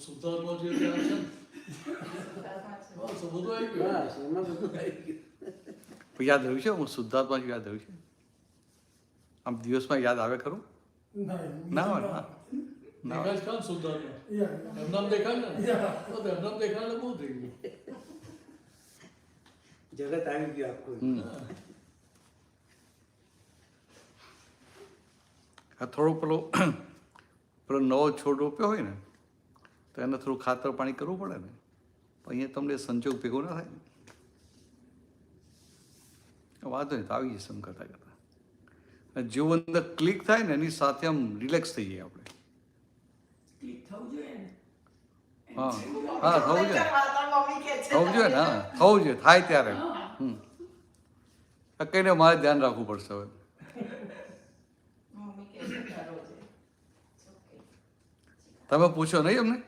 સુધારમાં જે ત્યાં છે બધું આવી ગયું. યાદ રહ્યું છે? હું શુદ્ધાત્મા યાદ રહ્યું છે? આમ દિવસમાં યાદ આવે ખરું? ના આવે ના દેખાય છે કામ સુધારમાં એમનામ દેખાય ને એમનામ દેખાય એટલે બહુ થઈ ગયું. જગત આવી ગયું આખું. આ થોડો પેલો નવો છોડ રોપ્યો હોય ને તો એને થોડું ખાતર પાણી કરવું પડે ને, અહીંયા તમને સંજોગ ભેગો ના થાય ને, વાંધો નહીં તો આવી જશે એમ કરતા કરતા. જેવું અંદર ક્લિક થાય ને એની સાથે આમ રિલેક્સ થઈ જાય આપણે. હા હા થવું જોઈએ ને, હા થવું જોઈએ, થાય ત્યારે. કઈને મારે ધ્યાન રાખવું પડશે હવે. તમે પૂછો નહીં અમને?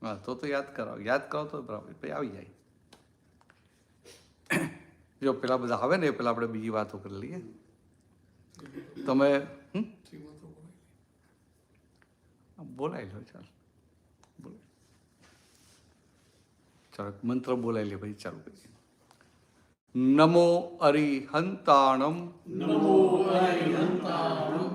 હા તો યાદ કરાવો તો બરાબર પછી આવી જાય. જો પેલા બધા આવે ને એ પેલા આપણે બીજી વાતો કરી લઈએ. તમે બોલાવી લો. ચાલો મંત્ર બોલાવી લે પછી ચાલુ કરીએ. નમો અરિહંતાણમ, નમો અરિહંતાણમ,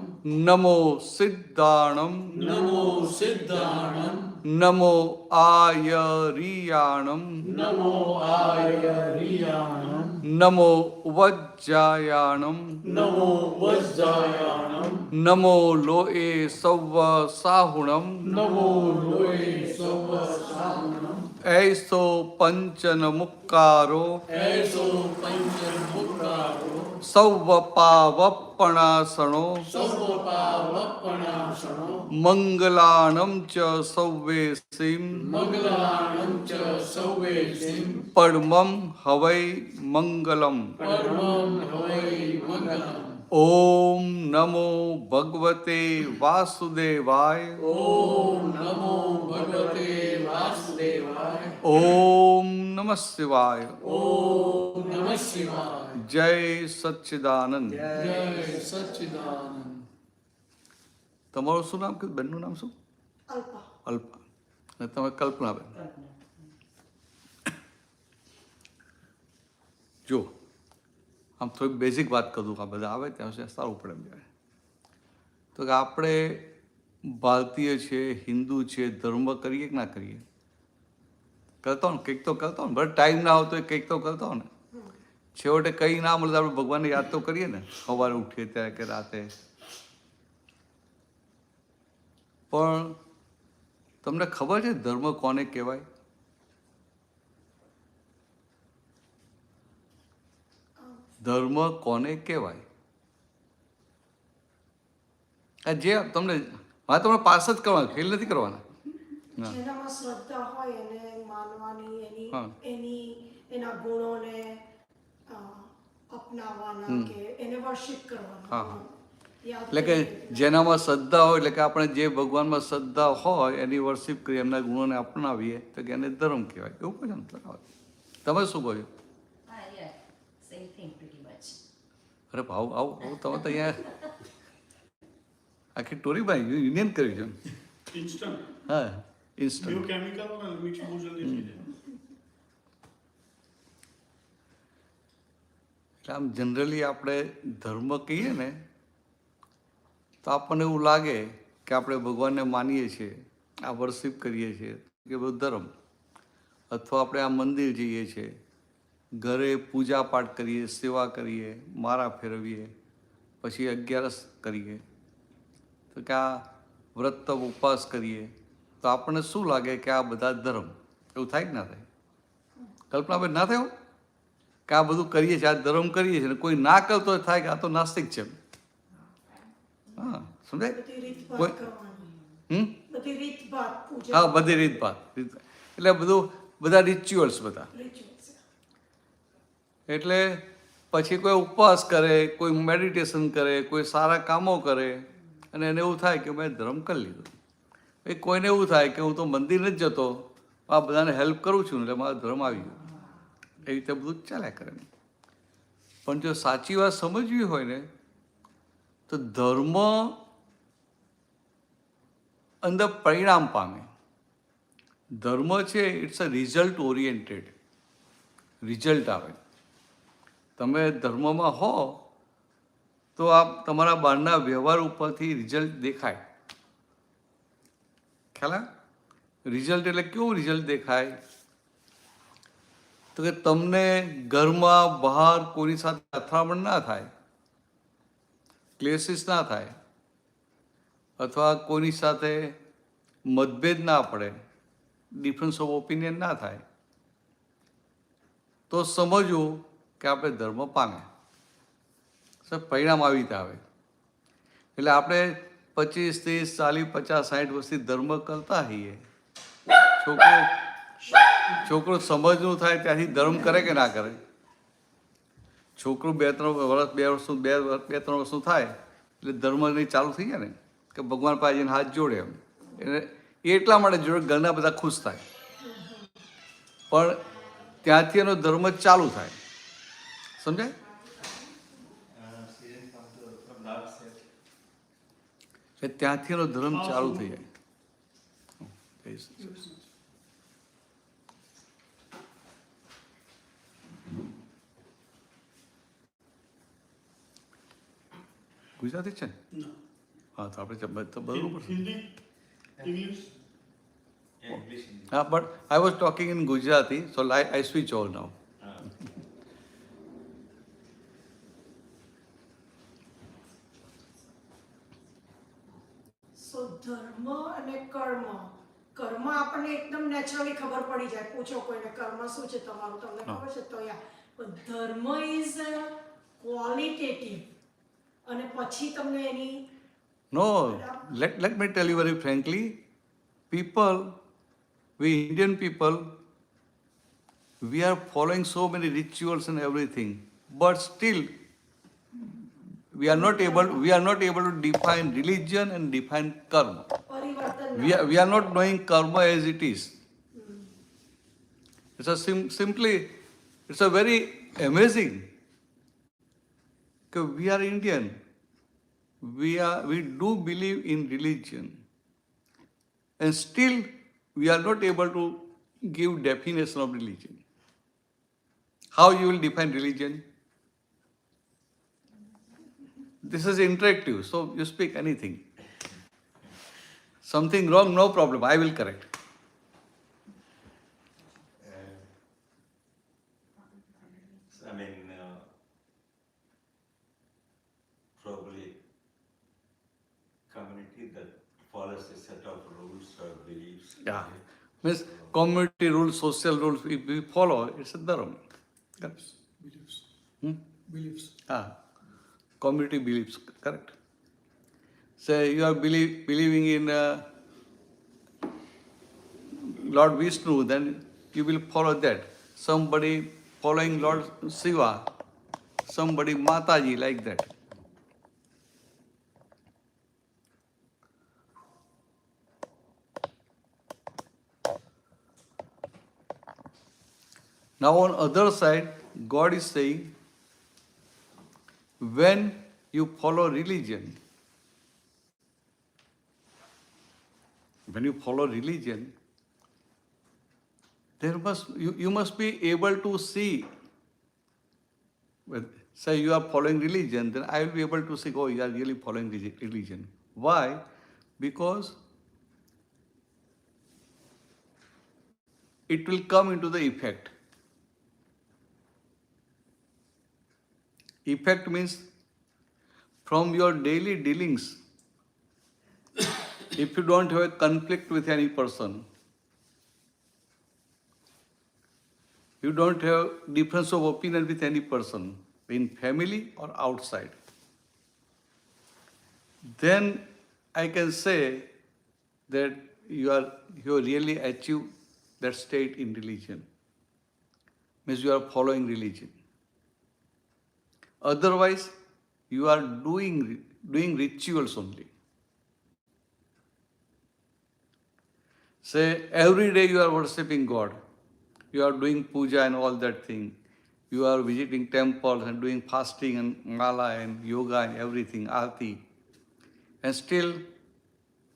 નમો સિદ્ધાણમ, નમો સિદ્ધાણમ, નમો આયરિયાણમ, નમો આયરિયાણમ, નમો વજ્જાયાણમ, નમો વજ્જાયાણમ, નમો લોએ સૌવ સાહુણમ, નમો લોએ સૌ સાહુણમ, એસો પંચન મુક્કારો, એસો પંચમુક્કારો, સૌવ પાવપણાસણો, સર્વ પાવપણાસણો, મંગલાણમ ચ સૌવેસીમ, મંગલાણં ચ સૌવેસીમ, પડમમ હવૈ મંગલમ. પરમં હવૈ મંગલમ. ઓમ નમો ભગવતે વાસુદેવાય, ઓમ નમો ભગવતે વાસુદેવાય, ઓમ નમઃ શિવાય, ઓમ નમઃ શિવાય. જય સચ્ચિદાનંદ. જય સચ્ચિદાનંદ. તમારું શું નામ કીધું? બેનનું નામ શું? અલ્પા. અને તમે કલ્પનાબેન. જો આમ થોડી બેઝિક વાત કરું, આ બધા આવે ત્યાં સુધી સારું પડે એમ જાય. તો કે આપણે ભારતીય છે, હિન્દુ છે, ધર્મ કરીએ કે ના કરીએ? કરતા ને કંઈક તો કરતા ને. બરાબર ટાઈમ ના આવતો કંઈક તો કરતા ને. છેવટે કંઈ ના મળે આપણે ભગવાનને યાદ તો કરીએ ને, સવારે ઉઠીએ ત્યારે કે રાતે. પણ તમને ખબર છે ધર્મ કોને કહેવાય? ધર્મ કોને કહેવાય? જે તમને મારે તમને પાસ જ કરવાના, ફેલ નથી કરવાના. જેનામાં શ્રદ્ધા હોય એને માનવાની, હા. એના ગુણોને અપનાવવાના કે એને વર્શિપ કરવાના. હા હા એટલે કે જેનામાં શ્રદ્ધા હોય, એટલે કે આપણે જે ભગવાનમાં શ્રદ્ધા હોય એની વર્શિપ કરીએ, એમના ગુણોને અપનાવીએ તો કે એને ધર્મ કહેવાય. એવું કહો છો ને? તમે શું કહો છો? અરે ભાવ આવું તમે તો અહીંયા આખી ટોરીમાં યુનિયન કરી છે. ઇન્સ્ટન્ટ હા ઇન્સ્ટન્ટ. ન્યુ કેમિકલ અને મિક્સ બહુ જલ્દી થઈ જાય. એટલે આમ જનરલી આપણે ધર્મ કહીએ ને તો આપણને એવું લાગે કે આપણે ભગવાનને માનીએ છીએ, આ વર્શિપ કરીએ છીએ કે બધું ધર્મ. અથવા આપણે આ મંદિર જઈએ છીએ, ઘરે પૂજા પાઠ કરીએ, સેવા કરીએ, માળા ફેરવીએ, પછી 11 કરીએ, તો કે આ વ્રત ઉપવાસ કરીએ, તો આપણને શું લાગે કે આ બધા ધર્મ. એવું થાય કે ના થાય? કલ્પનાબેન ના થયું કે આ બધું કરીએ છીએ, આ ધર્મ કરીએ છીએ, કોઈ ના કરતો થાય કે આ તો નાસ્તિક છે. હા સમજાય? કોઈ હા બધી રીતભાત એટલે બધા રિચ્યુઅલ્સ બધા. એટલે પછી કોઈ ઉપવાસ કરે, કોઈ મેડિટેશન કરે, કોઈ સારા કામો કરે, અને એને એવું થાય કે મેં ધર્મ કરી લીધો. એ કોઈને એવું થાય કે હું તો મંદિર નથી જતો, આ બધાને હેલ્પ કરું છું એટલે મારો ધર્મ આવી ગયો. એ રીતે બધું ચાલ્યા કરે. પણ જો સાચી વાત સમજવી હોય ને તો ધર્મ અંદર પરિણામ પામે. ધર્મ છે it's a result oriented. Result આવે. તમે ધર્મમાં હો તો આ તમારા બહારના વ્યવહાર ઉપરથી રિઝલ્ટ દેખાય. ખ્યાલ આવે? રિઝલ્ટ એટલે કેવું રિઝલ્ટ દેખાય? તો કે તમને ઘરમાં બહાર કોઈની સાથે અથડામણ ના થાય, ક્લેસીસ ના થાય, અથવા કોઈની સાથે મતભેદ ના પડે, ડિફરન્સ ઓફ ઓપિનિયન ના થાય, તો સમજવું કે આપણે ધર્મ પામ્યા. પરિણામ આવી રીતે આવે. એટલે આપણે 25, 30, 40, 50, 60 વર્ષથી ધર્મ કરતા હોઈએ. છોકરો સમજવું થાય ત્યાંથી ધર્મ કરે કે ના કરે? છોકરું 2-3 વર્ષનું થાય એટલે ધર્મ નહીં ચાલુ થઈ જાય ને, કે ભગવાન પાસે જઈને હાથ જોડે એમ. એટલે એ એટલા માટે જોડે ઘરના બધા ખુશ થાય. પણ ત્યાંથી એનો ધર્મ ચાલુ થાય. સમજાય? એટલે ત્યાંથી એનો ધર્મ ચાલુ થઈ જાય. ગુજરાતી છે ને? હા, તો આપણે તો બરોબર. Hindi, English. હા, but I was talking in Gujarati, so I switch over now. સો ધર્મ અને કર્મ, કર્મ આપણને એકદમ નેચરલી ખબર પડી જાય. પૂછો કોઈને કર્મ શું છે તમારું, તમને ખબર છે તો યા. ધર્મ ઇઝ ક્વોલિટેટિવ અને પછી તમને એની No, let me tell you very frankly, we Indian people, we are following so many rituals and everything, but still we are not able to define religion and define karma. પરિવર્તન We are not knowing karma as it is. It's a simply, it's a very amazing. Because we are Indian. We do believe in religion, and still we are not able to give definition of religion. How you will define religion? This is interactive, so you speak anything. Something wrong, no problem, I will correct. Probably community that follows a set of rules or beliefs. Yeah, means community rules, social rules, if we follow, it's a dharma. Correct. Beliefs. Hmm? Beliefs. Community beliefs, correct. Say you are believing in Lord Vishnu, then you will follow that. Somebody following Lord Shiva, somebody Mataji, like that. Now on other side, God is saying, when you follow religion, there you must be able to see. Say you are following religion, then I will be able to see, oh, you are really following religion. Why? Because it will come into the effect. Effect means from your daily dealings, if you don't have a conflict with any person, you don't have difference of opinion with any person, in family or outside, then I can say that you really achieve that state in religion. Means you are following religion. Otherwise, you are doing rituals only. Say every day you are worshipping God. You are doing puja and all that thing. You are visiting temples and doing fasting and mala and yoga and everything, arti. And still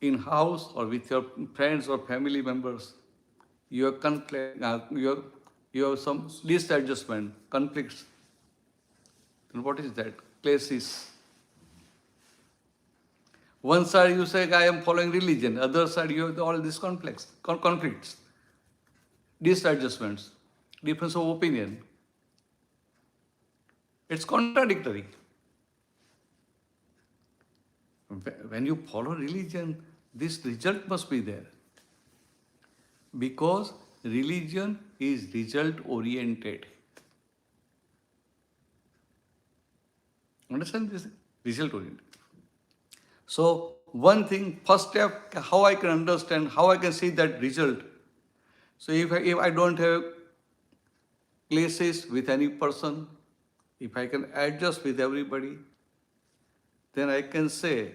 in house or with your friends or family members, you have you have some disadjustment, conflicts. And what is that? Clashes. One side you say, I am following religion. Other side you have all these conflicts, disadjustments, difference of opinion. It's contradictory. When you follow religion, this result must be there. Because religion is result oriented. Understand this? Result oriented. So, one thing, first step, how I can understand, how I can see that result. So, if I don't have places with any person, if I can adjust with everybody, then I can say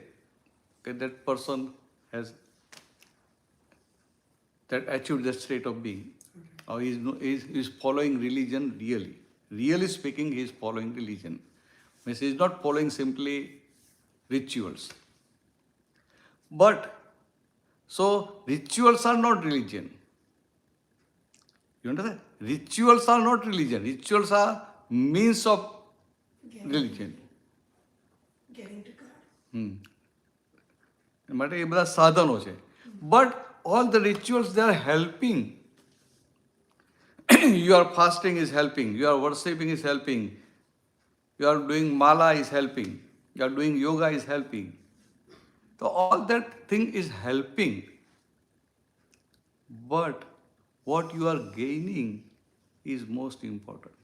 that person has that achieved that state of being. Or he is following religion really. Really speaking, he is following religion. Means he is not following simply rituals. But, so rituals are not religion. You understand? Rituals are not religion. Rituals are means of religion. Getting to God. માટે એ બધા સાધનો છે. But all the rituals, they are helping. Your fasting is helping. Your worshipping is helping. You are doing mala is helping. You are doing yoga is helping. So all that thing is helping. But what you are gaining is most important.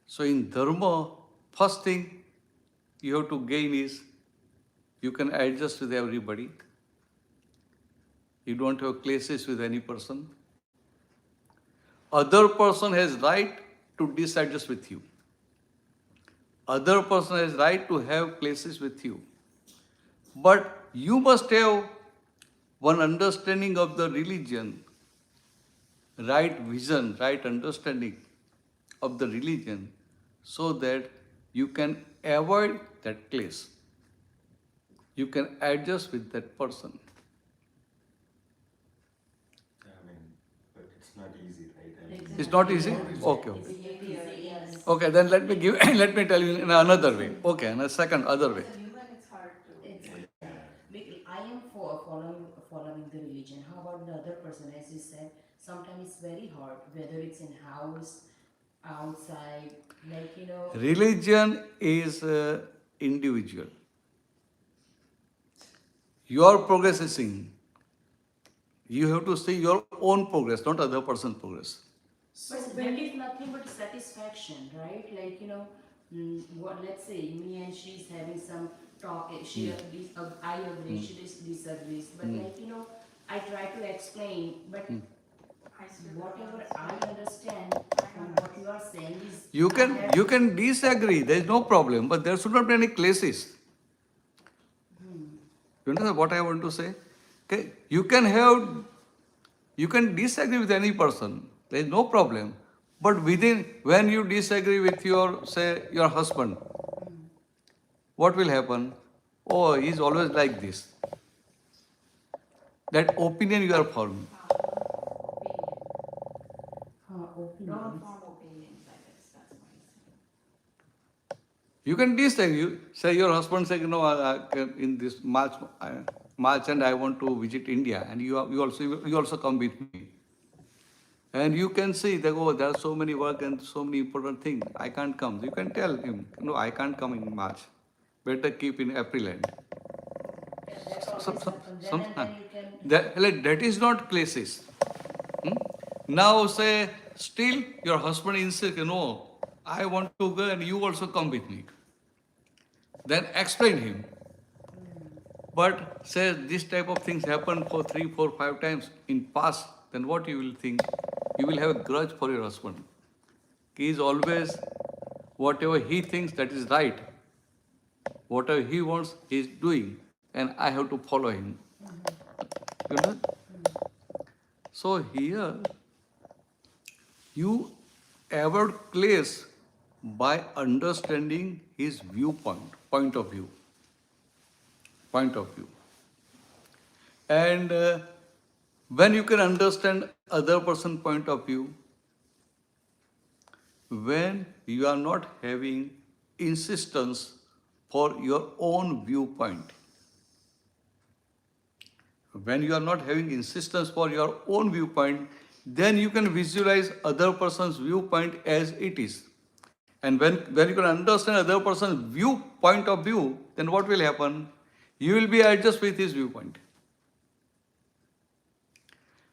So in dharma, first thing you have to gain is you can adjust with everybody. You don't have clashes with any person. Other person has right to disadjust with you. Other person has right to have clashes with you. But you must have one understanding of the religion, right vision, right understanding of the religion, so that you can avoid that clash. You can adjust with that person. I mean, but it's not easy, right? I mean, It's not easy? Okay, okay. Okay, then let me give let me tell you in another way. Okay, in a second other way. It's hard to. I am following the religion. How about the other person? As you said, sometimes it's very hard, whether it's in house, outside, Religion is individual. Your progress is seen. You have to see your own progress, not other person's progress. But that is nothing but satisfaction, right? Let's say me and she's having some talk. I agree, she disagrees. But I try to explain. But whatever I understand from what you are saying is You can disagree. There is no problem, but there should not be any clashes. You understand what I want to say? Okay, you can disagree with any person. There is no problem. But when you disagree with your husband, what will happen? Oh, he's always like this. That opinion you are forming. opinions. You can disagree. Say your husband says, in this March and I want to visit India, and you also come with me. And you can say that, there are so many work and so many important things. I can't come. You can tell him, no, I can't come in March. Better keep in April end. That is not classes. Now say, still your husband insists, no, I want to go and you also come with me. Then explain him. But say this type of things happen for 3, 4, 5 times in past, then what you will think? You will have a grudge for your husband. He is always, whatever he thinks that is right, whatever he wants, he is doing, and I have to follow him. You know? So here, you avoid clash by understanding his point of view. And when you can understand other person's point of view, when you are not having insistence for your own viewpoint. When you are not having insistence for your own viewpoint, then you can visualize other person's viewpoint as it is. And when you can understand other person's point of view, then what will happen? You will be adjust with his viewpoint.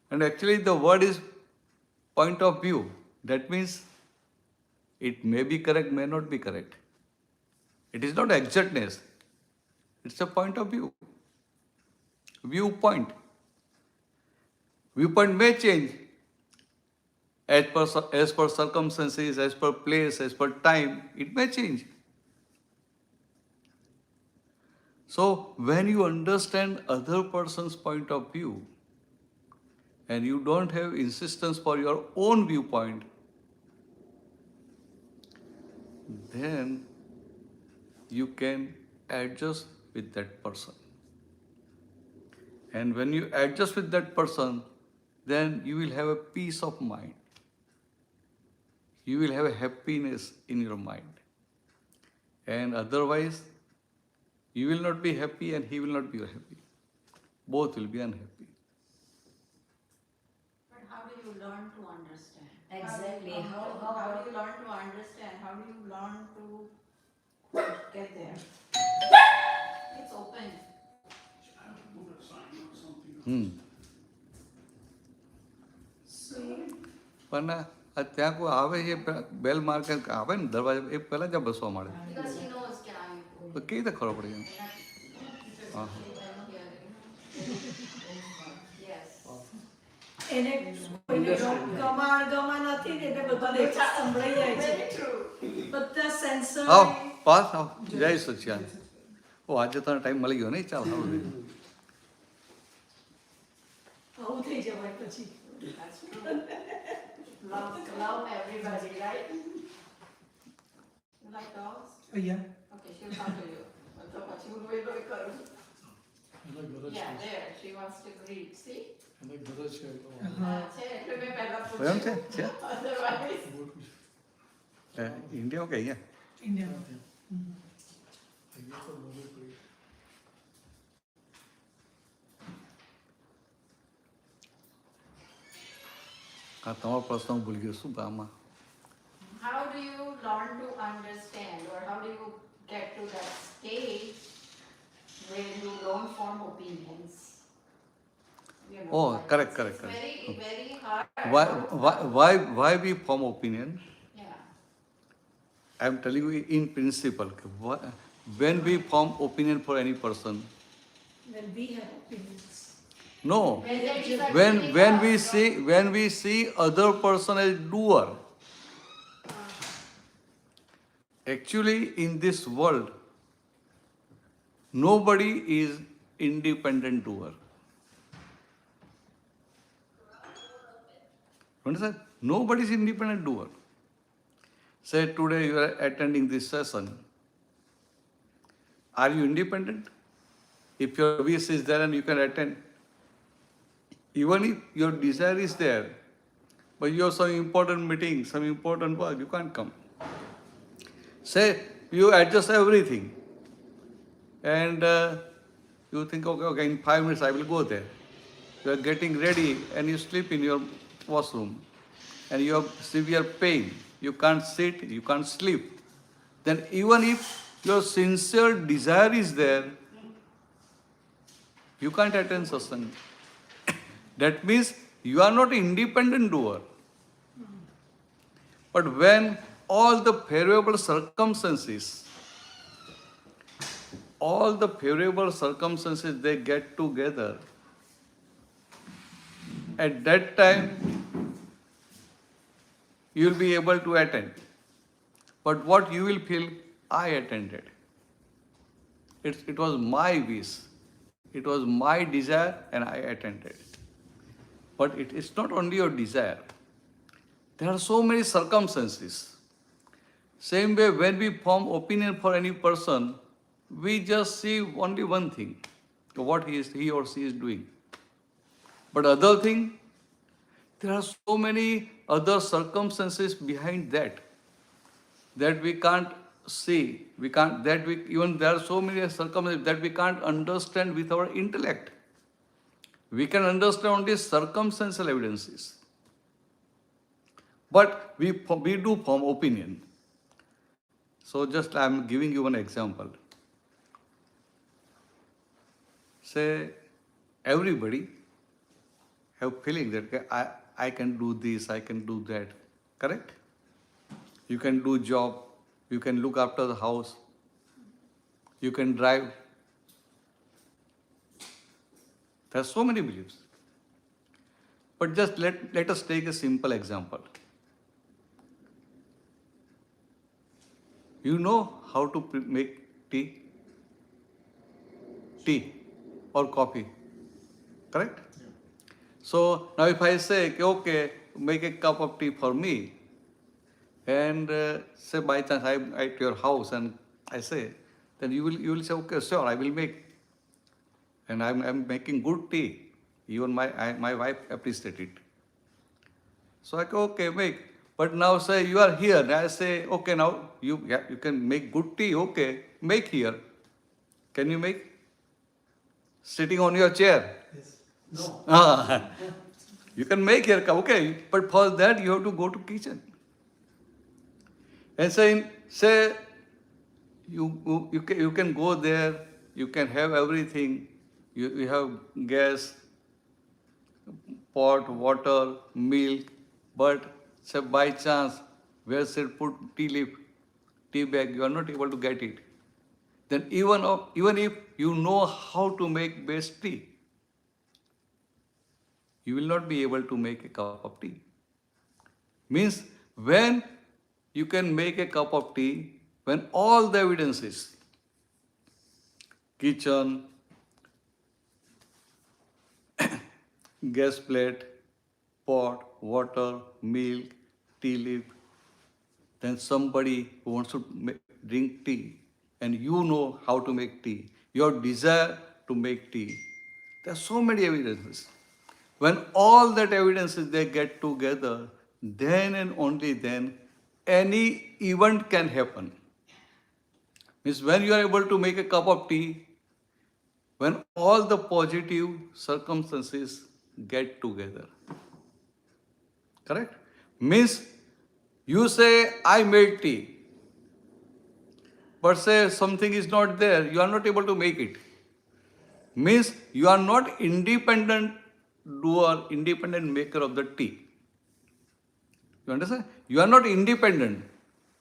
And actually the word is point of view. That means it may be correct, may not be correct. It is not exactness. It's a point of view. Viewpoint. Viewpoint may change as per circumstances, as per place, as per time. It may change. So when you understand other person's point of view and you don't have insistence for your own viewpoint, then you can adjust with that person. And when you adjust with that person, then you will have a peace of mind. You will have a happiness in your mind. And otherwise, you will not be happy and he will not be happy. Both will be unhappy. But how do you learn to understand? Exactly. How do you learn to understand? How do you learn to get there? It's open. પણ ત્યાં કોઈ આવે છે બેલ માર કે આવે ને દરવાજા એ પહેલાં જ બસવા મળે Because he knows કે I'm તો કેવી રીતે ખબર પડી એમ હા Yes. એને કોઈને ગમા નથી ને એટલે બધું દેખા સંભળાઈ જાય છે બધા સેન્સર આવો પાસ આવો જય સચ્યાન ઓ આજે તને ટાઈમ મળી ગયો નહીં ચાલ સારું થયું આવું થઈ જવાય પછી That's true. Love everybody, right? You like dogs? Yeah. Okay, she'll come to you. So what you will કરું. એને ઘરે Yeah, છે there. She wants to greet. See? એને ઘરે છે છે એટલે મેં પહેલા એમ છે છે Otherwise. ઇન્ડિયામાં કે અહીંયા India. અહીંયા તો નવી પડી હા તમારો પ્રશ્ન હું ભૂલી ગયો શું આમાં How do you learn to understand, or how do you get to that stage where you don't form opinions? You know, Oh, but correct, it's correct, Very, correct. very hard. why we form opinion? Yeah. I am telling you in principle. When we form opinion for any person, when we have opinions. no. When there is a When feeling when we see other person as doer. Actually, in this world, nobody is independent doer. Understand? Nobody is independent doer. Say today you are attending this session. Are you independent? If your wish is there and you can attend, even if your desire is there, but you have some important meeting, some important work, you can't come. Say you adjust everything and you think, okay, in 5 minutes I will go there. You are getting ready and you sleep in your washroom and you have severe pain. You can't sit, you can't sleep. Then even if your sincere desire is there, you can't attend satsang. That means you are not independent doer. But when all the favorable circumstances, they get together, at that time you will be able to attend. But what you will feel, I attended. It was my wish. It was my desire and I attended. But it is not only your desire. There are so many circumstances. Same way, when we form opinion for any person, we just see only one thing, what he or she is doing. But other thing, there are so many other circumstances behind that we can't see. We can't, that we, even there are so many circumstances that we can't understand with our intellect. We can understand only circumstantial evidences. But we do form opinion. So just I'm giving you one example. Say everybody have feeling that okay, I can do this, I can do that. Correct? You can do job, you can look after the house, you can drive. There are so many beliefs. But just let us take a simple example. You know how to make tea? Tea or coffee. Correct? So now if I say, okay, make a cup of tea for me, and say by chance I'm at your house and I say, then you will say, okay, sure, I will make. And I'm making good tea. Even my wife appreciates it. So I go, okay, make. But now say you are here. And I say, okay, now you can make good tea. Okay, make here. Can you make? Sitting on your chair. Yes. No. Ah, you can make here, okay. But for that you have to go to kitchen. And say you can go there. You can have everything. You have gas, pot, water, milk, but say by chance, where should put tea leaf, tea bag, you are not able to get it. Then even if you know how to make best tea, you will not be able to make a cup of tea. Means when you can make a cup of tea, when all the evidences, kitchen, gas plate, pot, water, milk, tea leaf, then somebody who wants to drink tea and you know how to make tea, your desire to make tea, there are so many evidences. When all that evidences they get together, then and only then any event can happen. Means when you are able to make a cup of tea, when all the positive circumstances get together. Correct? Means you say, I made tea. But say something is not there, you are not able to make it. Means you are not independent doer, independent maker of the tea. You understand? You are not independent.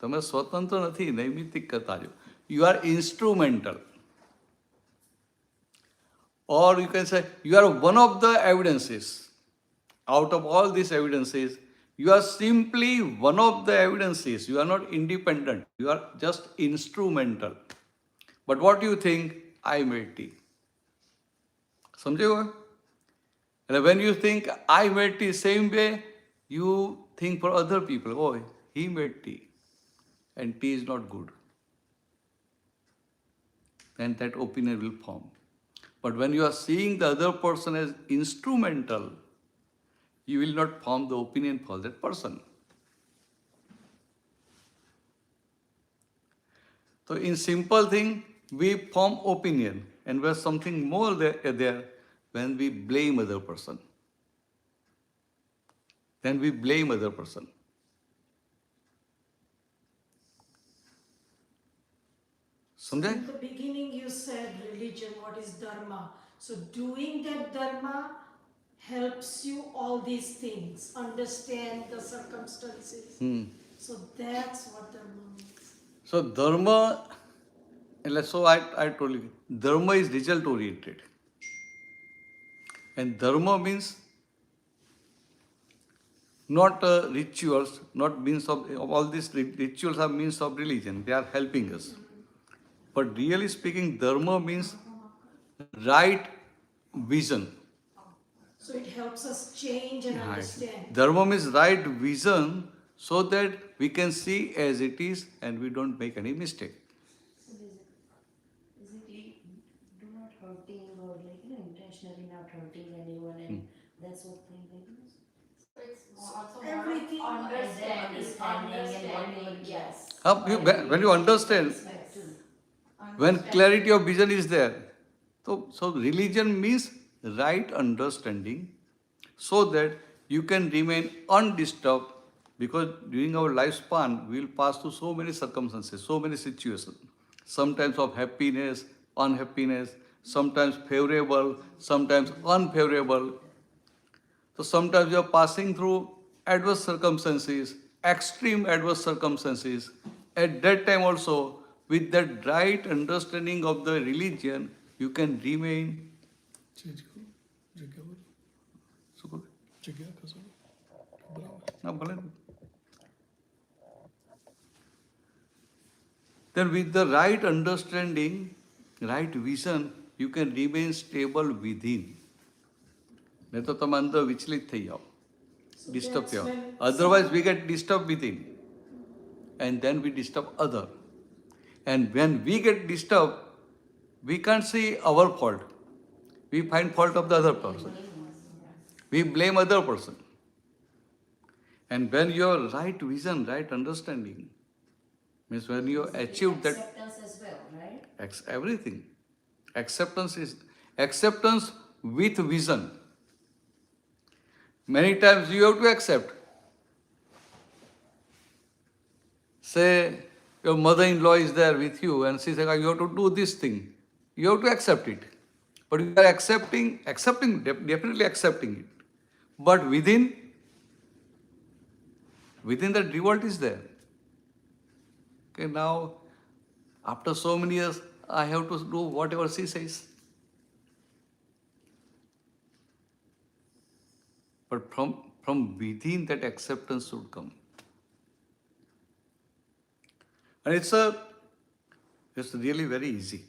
તમે સ્વતંત્ર નથી, નૈમિતિક કરતા છો. You are instrumental. Or you can say, you are one of the evidences. Out of all these evidences, you are simply one of the evidences. You are not independent. You are just instrumental. But what do you think? I made tea. સમજાયું? And when you think I made tea, same way you think for other people, oh, he made tea and tea is not good. And that opinion will form. But when you are seeing the other person as instrumental, you will not form the opinion for that person. So in simple thing, we form opinion, and where something more there when we blame other person. Then we blame other person. Samjhay? In the beginning you said religion, what is dharma? So doing that dharma helps you all these things, understand the circumstances. So that's what dharma means. So dharma, so I told you, dharma is result oriented. And dharma means not rituals, not means of, all these rituals are means of religion. They are helping us. But really speaking, dharma means right vision. So it helps us change and understand. Dharma means right vision so that we can see as it is and we don't make any mistake. So basically, do not hurting or intentionally not hurting anyone, and Also everything- understanding, yes. When you understand, when clarity of vision is there, so religion means right understanding so that you can remain undisturbed, because during our lifespan we will pass through so many circumstances, so many situations, sometimes of happiness, unhappiness, sometimes favorable, sometimes unfavorable. So sometimes you are passing through adverse circumstances, extreme adverse circumstances. At that time also, with that right understanding of the religion, you can remain. चीज को जगह बोलो सुखो? जगह का सो बराबर ना बोले ना. Then with the right understanding, right vision, you can remain stable within. नहीं तो तुम अंदर विचलित થઈ જાઓ, disturb that's જાઓ. when Otherwise we get disturbed within, and then we disturb other. And when we get disturbed, we can't see our fault. We find fault of the other person. We blame other person. And when your right vision, right understanding, means when you achieve that Acceptance as well, right? everything. Acceptance is acceptance with vision. Many times you have to accept. Say your mother-in-law is there with you and she says, you have to do this thing. You have to accept it. But you are accepting, definitely accepting it. But within that revolt is there. Okay, now after so many years, I have to do whatever she says. But from within that acceptance should come. And it's really very easy.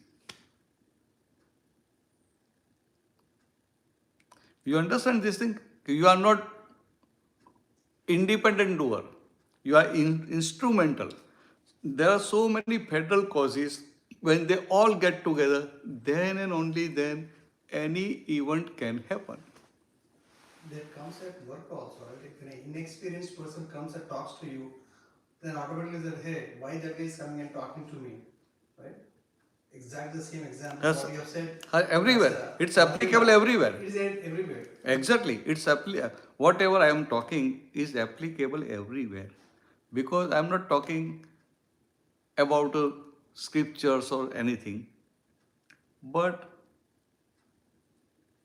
You understand this thing? You are not independent doer. You are instrumental. There are so many federal causes. When they all get together, then and only then any event can happen. That comes at work also, right? If an inexperienced person comes and talks to you, then automatically that, hey, why that guy is coming and talking to me, right? Exactly the same example Yes, what you have said. everywhere. That's, It's applicable everywhere. It is everywhere. Exactly. Whatever I am talking is applicable everywhere. Because I am not talking about scriptures or anything. But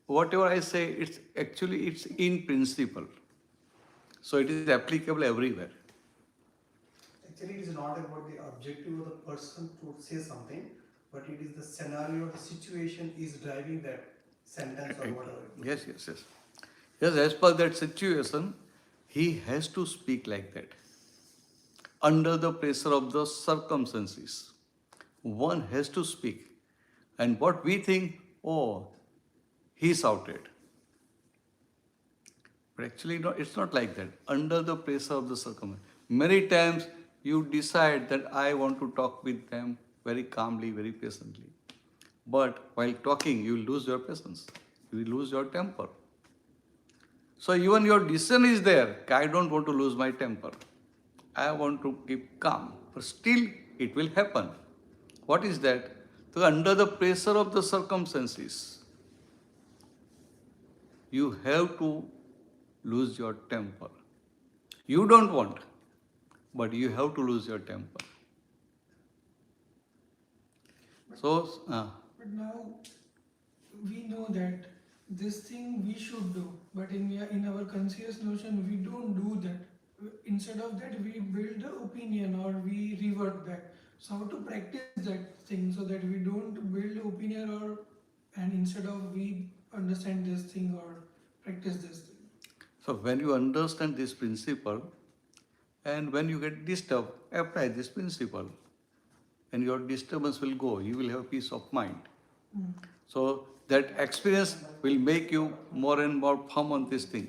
whatever I say, it's in principle. So it is applicable everywhere. Actually, it is not about the objective of the person to say something, but it is the scenario, the situation is driving that sentence or whatever. Yes. Yes, as per that situation, he has to speak like that. Under the pressure of the circumstances, one has to speak. And what we think, oh, he shouted. But actually, no, it's not like that. Under the pressure of the circumstances. Many times you decide that I want to talk with them very calmly, very patiently. But while talking, you lose your patience. You will lose your temper. So even your decision is there. I don't want to lose my temper. I want to keep calm. But still, it will happen. What is that? So under the pressure of the circumstances, you have to lose your temper. You don't want, but you have to lose your temper. So, But now we know that this thing we should do, but in our conscious notion we don't do that. Instead of that, we build the opinion or we revert back. So how to practice that thing so that we don't build opinion and instead of we understand this thing or practice this thing. so when you understand this principle, and when you get disturbed, apply this principle, and your disturbance will go. You will have peace of mind. So that experience will make you more and more firm on this thing.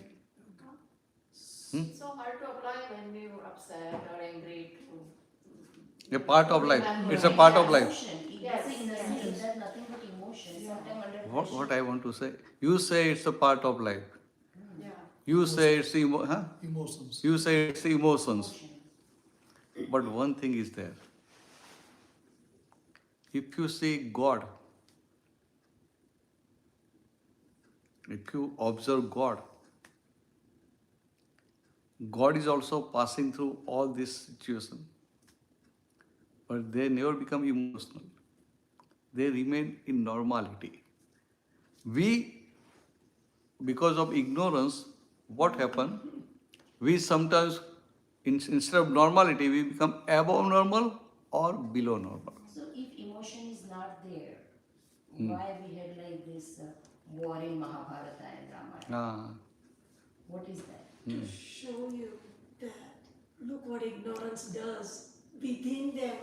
So hard to apply when we were upset or angry to A part of life. remember. It's a part of life. Emotion. Yes, It's in the yes. sense that nothing but emotion. Sometimes under What pressure. I want to say? You say it's a part of life. Yeah. You say it's Emotions. You say it's emotions. But one thing is there. If you see God, if you observe God, God is also passing through all this situation. But they never become emotional. They remain in normality. We, because of ignorance, what happened? We sometimes, instead of normality, we become above normal or below normal. So if emotion is not there, why we had like this war in Mahabharata and Ramayana? Ah. What is that? To show you that, look what ignorance does. Within them,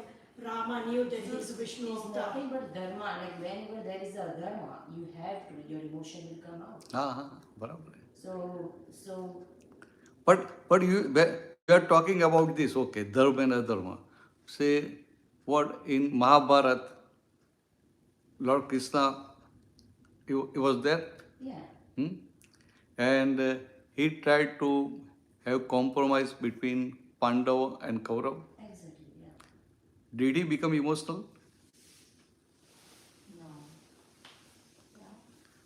Rama knew that his Vishnu It's avatar. nothing but dharma. Like whenever there is a dharma, you have to, your emotion will come out. Barabar. So But we are talking about this, okay, dharma and adharma. Say, what in Mahabharata, Lord Krishna, he was there, yeah. and he tried to have compromise between Pandava and Kaurav. Exactly, yeah. Did he become emotional? No.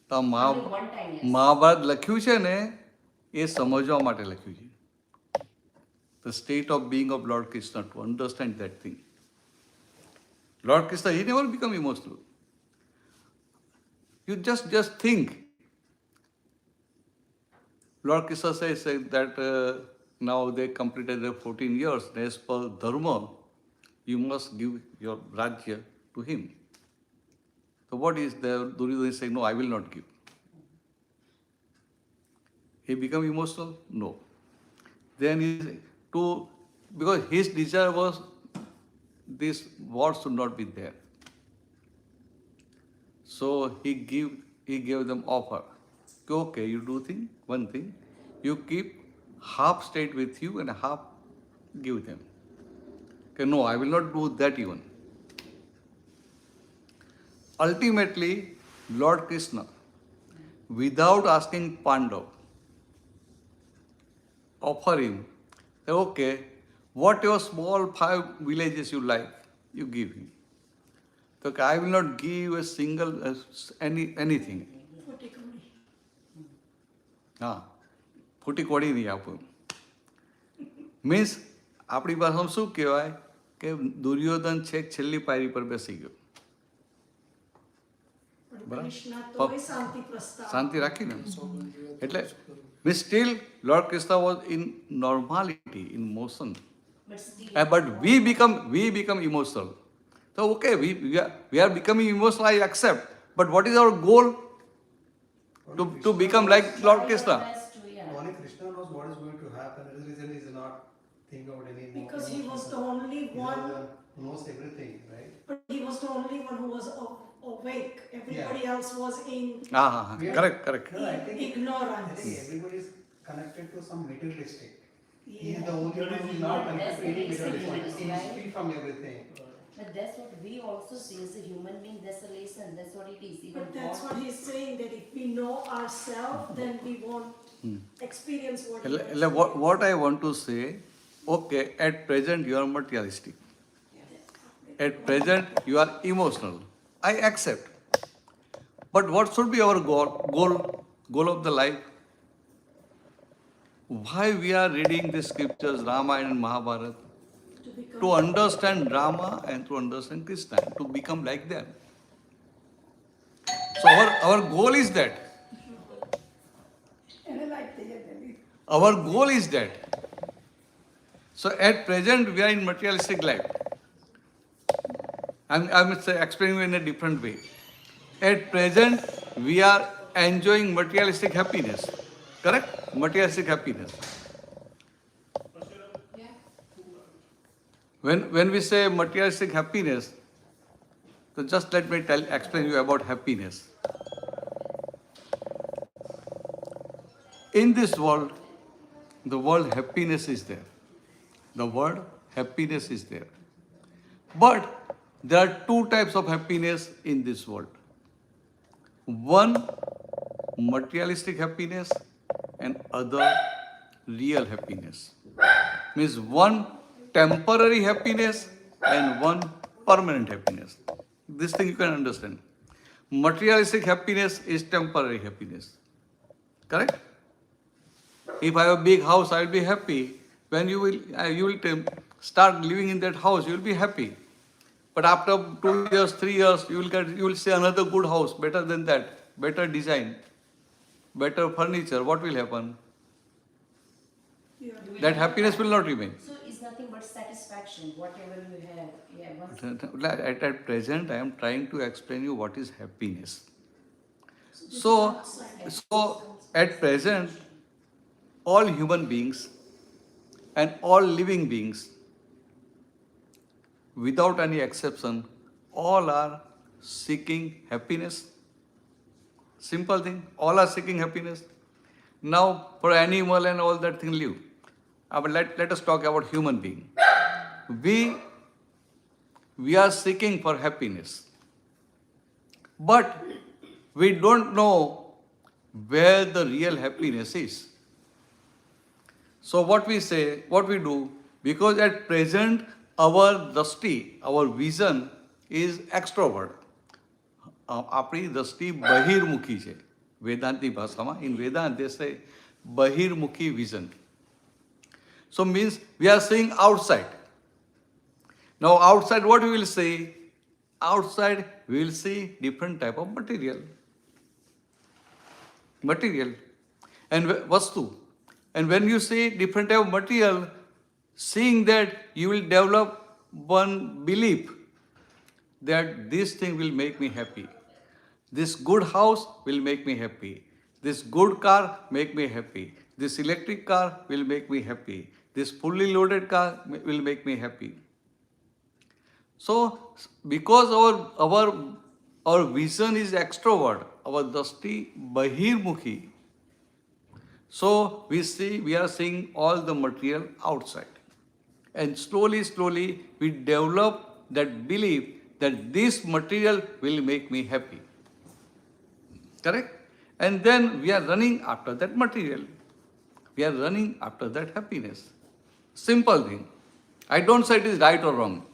તો Only one time, yes. Mahabharata લખ્યું છે ને એ સમજવા માટે લખ્યું છે. The state of being of Lord Krishna, to understand that thing. Lord Krishna, he never become emotional. You just think. Lord Krishna says that now they completed their 14 years. As per dharma, you must give your rajya to him. So what is there? Duryodhana is saying, no, I will not give. He become emotional? No. Then because his desire was this war should not be there. So he gave them offer. Okay, you do one thing, you keep half state with you and half give them. Okay, no, I will not do that even. Ultimately, Lord Krishna, without asking Pandav, offer him, okay, whatever small 5 villages you like, you give him. Okay, I will not give a single anything. ફૂટી કોડી નહીં આપું. Means આપણી ભાષામાં શું કહેવાય કે દુર્યોધન છેક છેલ્લી પાયરી પર બેસી ગયો. કૃષ્ણ તોય શાંતિ પ્રસ્તાવ. શાંતિ રાખીને એટલે means steel lord Krishna was in normality, in motion. But we become emotional. So okay, we are becoming emotional, I accept. But what is our goal? To become like Lord Krishna. Only Krishna knows what is going to happen. The reason he is not thinking about any more. Because he was the only one who knows everything, right? But he was the only one who was awake. Everybody else was in Correct. No, I think ignorance. everybody is connected to some materialistic. He is Yeah. the only one who is not connected to any That's the materialistic. He is free from everything. But that's what we also see as a human being, that's a lesson, that's what it is. Even But that's God- what he's saying, that if we know ourselves, then we won't experience what he એટલે what I want to say, okay, at present you are materialistic. At present you are emotional. I accept. But what should be our goal of the life? Why we are reading the scriptures, Ramayana and Mahabharata? to become. To understand Rama and to understand Krishna, to become like them. So our goal is that. Our goal is that. So at present we are in materialistic life. I'm explaining in a different way. At present we are enjoying materialistic happiness. Correct? Materialistic happiness. When we say materialistic happiness, so just let me explain you about happiness. In this world, the word happiness is there. The word happiness is there. But there are 2 types of happiness in this world. One, materialistic happiness, and other real happiness. Means one temporary happiness and one permanent happiness. This thing you can understand. Materialistic happiness is temporary happiness. Correct? If I have a big house, I will be happy. When you will start living in that house, you will be happy. But after 2 years, 3 years, you will see another good house, better than that, better design, better furniture. What will happen? That happiness will not remain. So it's nothing but satisfaction, whatever you have. Yeah, once At present, I am trying to explain you what is happiness. So at present, all human beings and all living beings, without any exception, all are seeking happiness. Simple thing, all are seeking happiness. Now, for animal and all that thing live. But let us talk about human being. We are seeking for happiness. But we don't know where the real happiness is. So what we do, because at present our drashti, our vision is extrovert. આપણી દ્રષ્ટિ બહિર્મુખી છે વેદાંતની ભાષામાં. In Vedanta they say બહિર્મુખી vision. So means we are seeing outside. Now outside what we will see? Outside we will see different type of material and vastu. And when you see different type of material, seeing that you will develop one belief that this thing will make me happy. This good house will make me happy. This good car make me happy. This electric car will make me happy. This fully loaded car will make me happy. So, because our vision is extrovert, our drashti bahirmukhi, so we are seeing all the material outside. And slowly we develop that belief that this material will make me happy. Correct? And then we are running after that material. We are running after that happiness. Simple thing. I don't say it is right or wrong.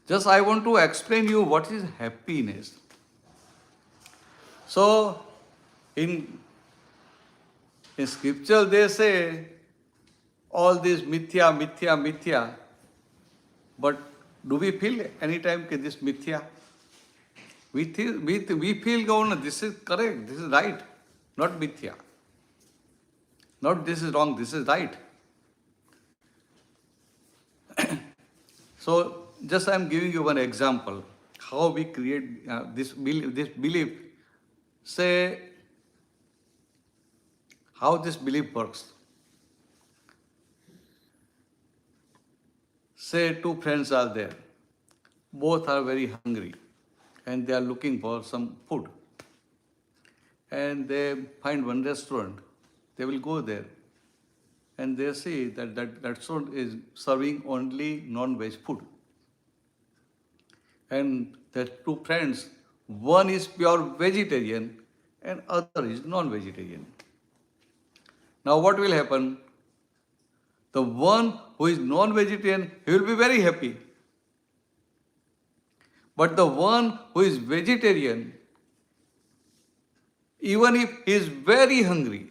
Just I want to explain you what is happiness. So, in scripture they say all this mithya. But do we feel any time that this mithya? We feel, oh, no, this is correct, this is right, not mithya. Not this is wrong, this is right. So, just I am giving you one example, how we create this belief. Say, how this belief works. Say two friends are there. Both are very hungry and they are looking for some food. And they find one restaurant. They will go there and they see that restaurant is serving only non-veg food. And the two friends, one is pure vegetarian and other is non-vegetarian. Now what will happen? The one who is non-vegetarian, he will be very happy. But the one who is vegetarian, even if he is very hungry,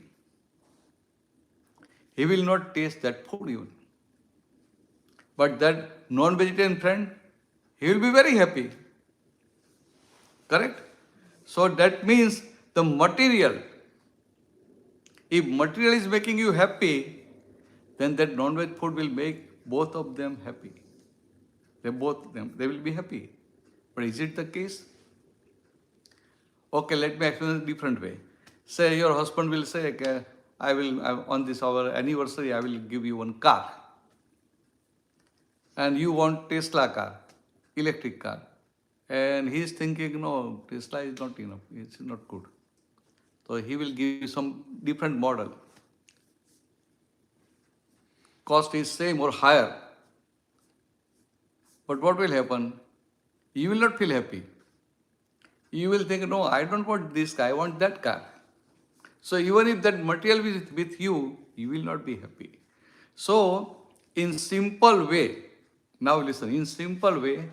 he will not taste that food even. But that non-vegetarian friend, he will be very happy. Correct? So that means the material, if material is making you happy, then that non-veg food will make both of them happy. They will be happy. But is it the case? Okay, let me explain it a different way. Say your husband will say, okay, on this our anniversary, I will give you one car. And you want Tesla car, electric car. And he is thinking, no, Tesla is not enough, it's not good. So he will give you some different model. Cost is same or higher. But what will happen? You will not feel happy. You will think, no, I don't want this car, I want that car. So even if that material is with you, you will not be happy. So in simple way, now listen, in simple way,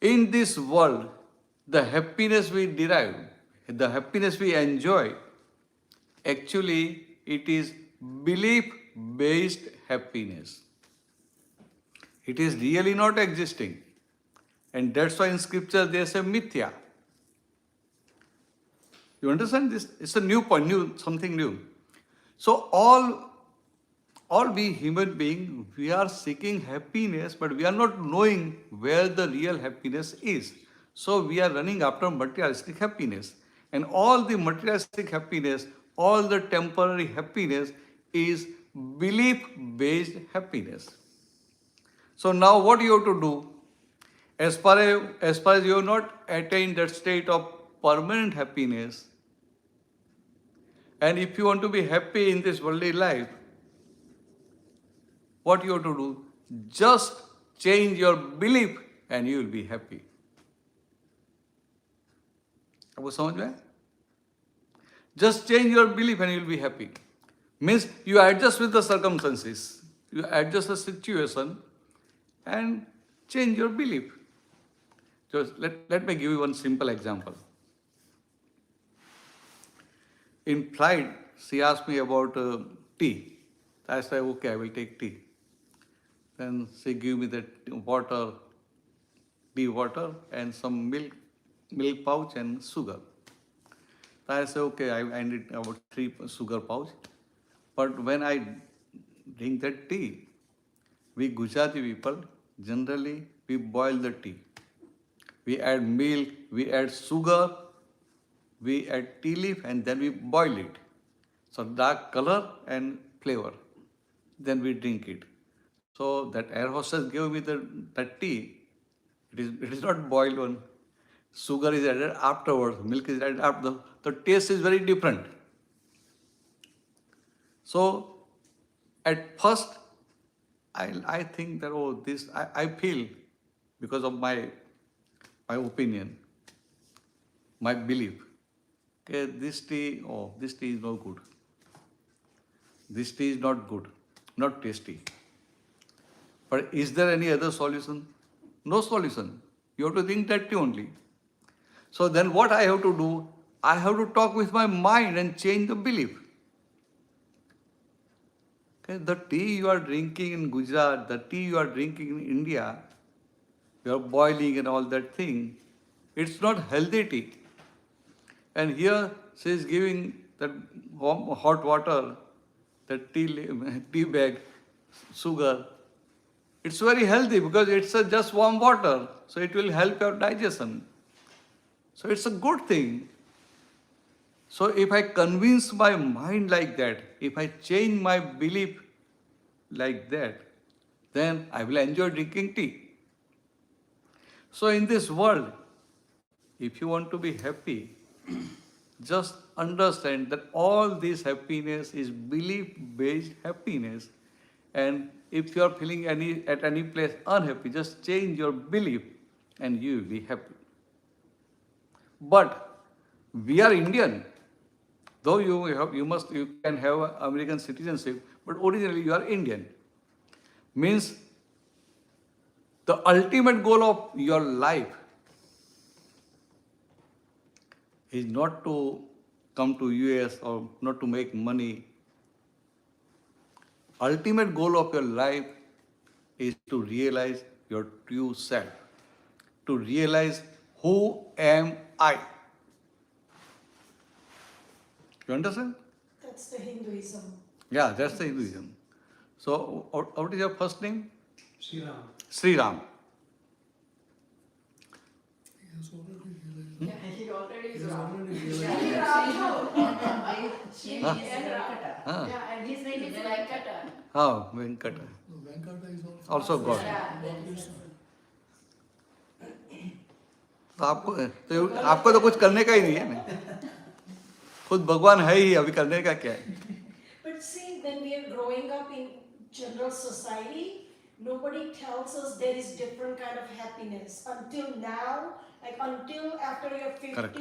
in this world, the happiness we derive, the happiness we enjoy, actually it is belief-based happiness. It is really not existing. And that's why in scripture they say mithya. You understand this? It's a new point, something new. So all we human beings, we are seeking happiness, but we are not knowing where the real happiness is. So we are running after materialistic happiness. And all the materialistic happiness, all the temporary happiness is belief-based happiness. So now what you have to do? As far as you have not attained that state of permanent happiness, and if you want to be happy in this worldly life, what you have to do? Just change your belief and you will be happy. आपको समझ में? Just change your belief and you will be happy. Means you adjust with the circumstances, you adjust the situation and change your belief. Just let me give you one simple example. In flight, she asked me about tea. I said, okay, I will take tea. Then she gave me the water, tea water and some milk pouch and sugar. I said, okay, I need about 3 sugar pouch. But when I drink that tea, we Gujarati people, generally, we boil the tea. We add milk, we add sugar, we add tea leaf and then we boil it. So dark color and flavor. Then we drink it. So that air hostess gave me that tea. It is not boiled one. Sugar is added afterwards. Milk is added after. The taste is very different. So at first, I think that I feel because of my opinion, my belief. Okay, this tea is no good. This tea is not good, not tasty. But is there any other solution? No solution. You have to think that tea only. So then what I have to do? I have to talk with my mind and change the belief. Okay, the tea you are drinking in Gujarat, the tea you are drinking in India, you are boiling and all that thing, it's not healthy tea. And here she is giving that warm, hot water, that tea bag, sugar. It's very healthy because it's just warm water, so it will help your digestion. So it's a good thing. So if I convince my mind like that, if I change my belief like that, then I will enjoy drinking tea. So in this world, if you want to be happy, just understand that all this happiness is belief-based happiness. And if you are feeling at any place unhappy, just change your belief and you will be happy. But we are Indian. Though you can have American citizenship, but originally you are Indian. Means the ultimate goal of your life is not to come to US or not to make money. Ultimate goal of your life is to realize your true self, to realize who am I. You understand? That's the Hinduism. Yeah, that's the Hinduism. So, what is your first name? Sri Ram. Sri Ram. Yeah, he already is wrong. She is Venkata. Yeah, and his name is Venkata. Oh, Venkata. Venkata is Also God. Yeah. तो आपको तो कुछ करने का ही नहीं है ना, खुद भगवान है ही, अभी करने का क्या है? But see, when we are growing up in general society, nobody tells us there is different kind of happiness until now. Like until after your 50s Correct.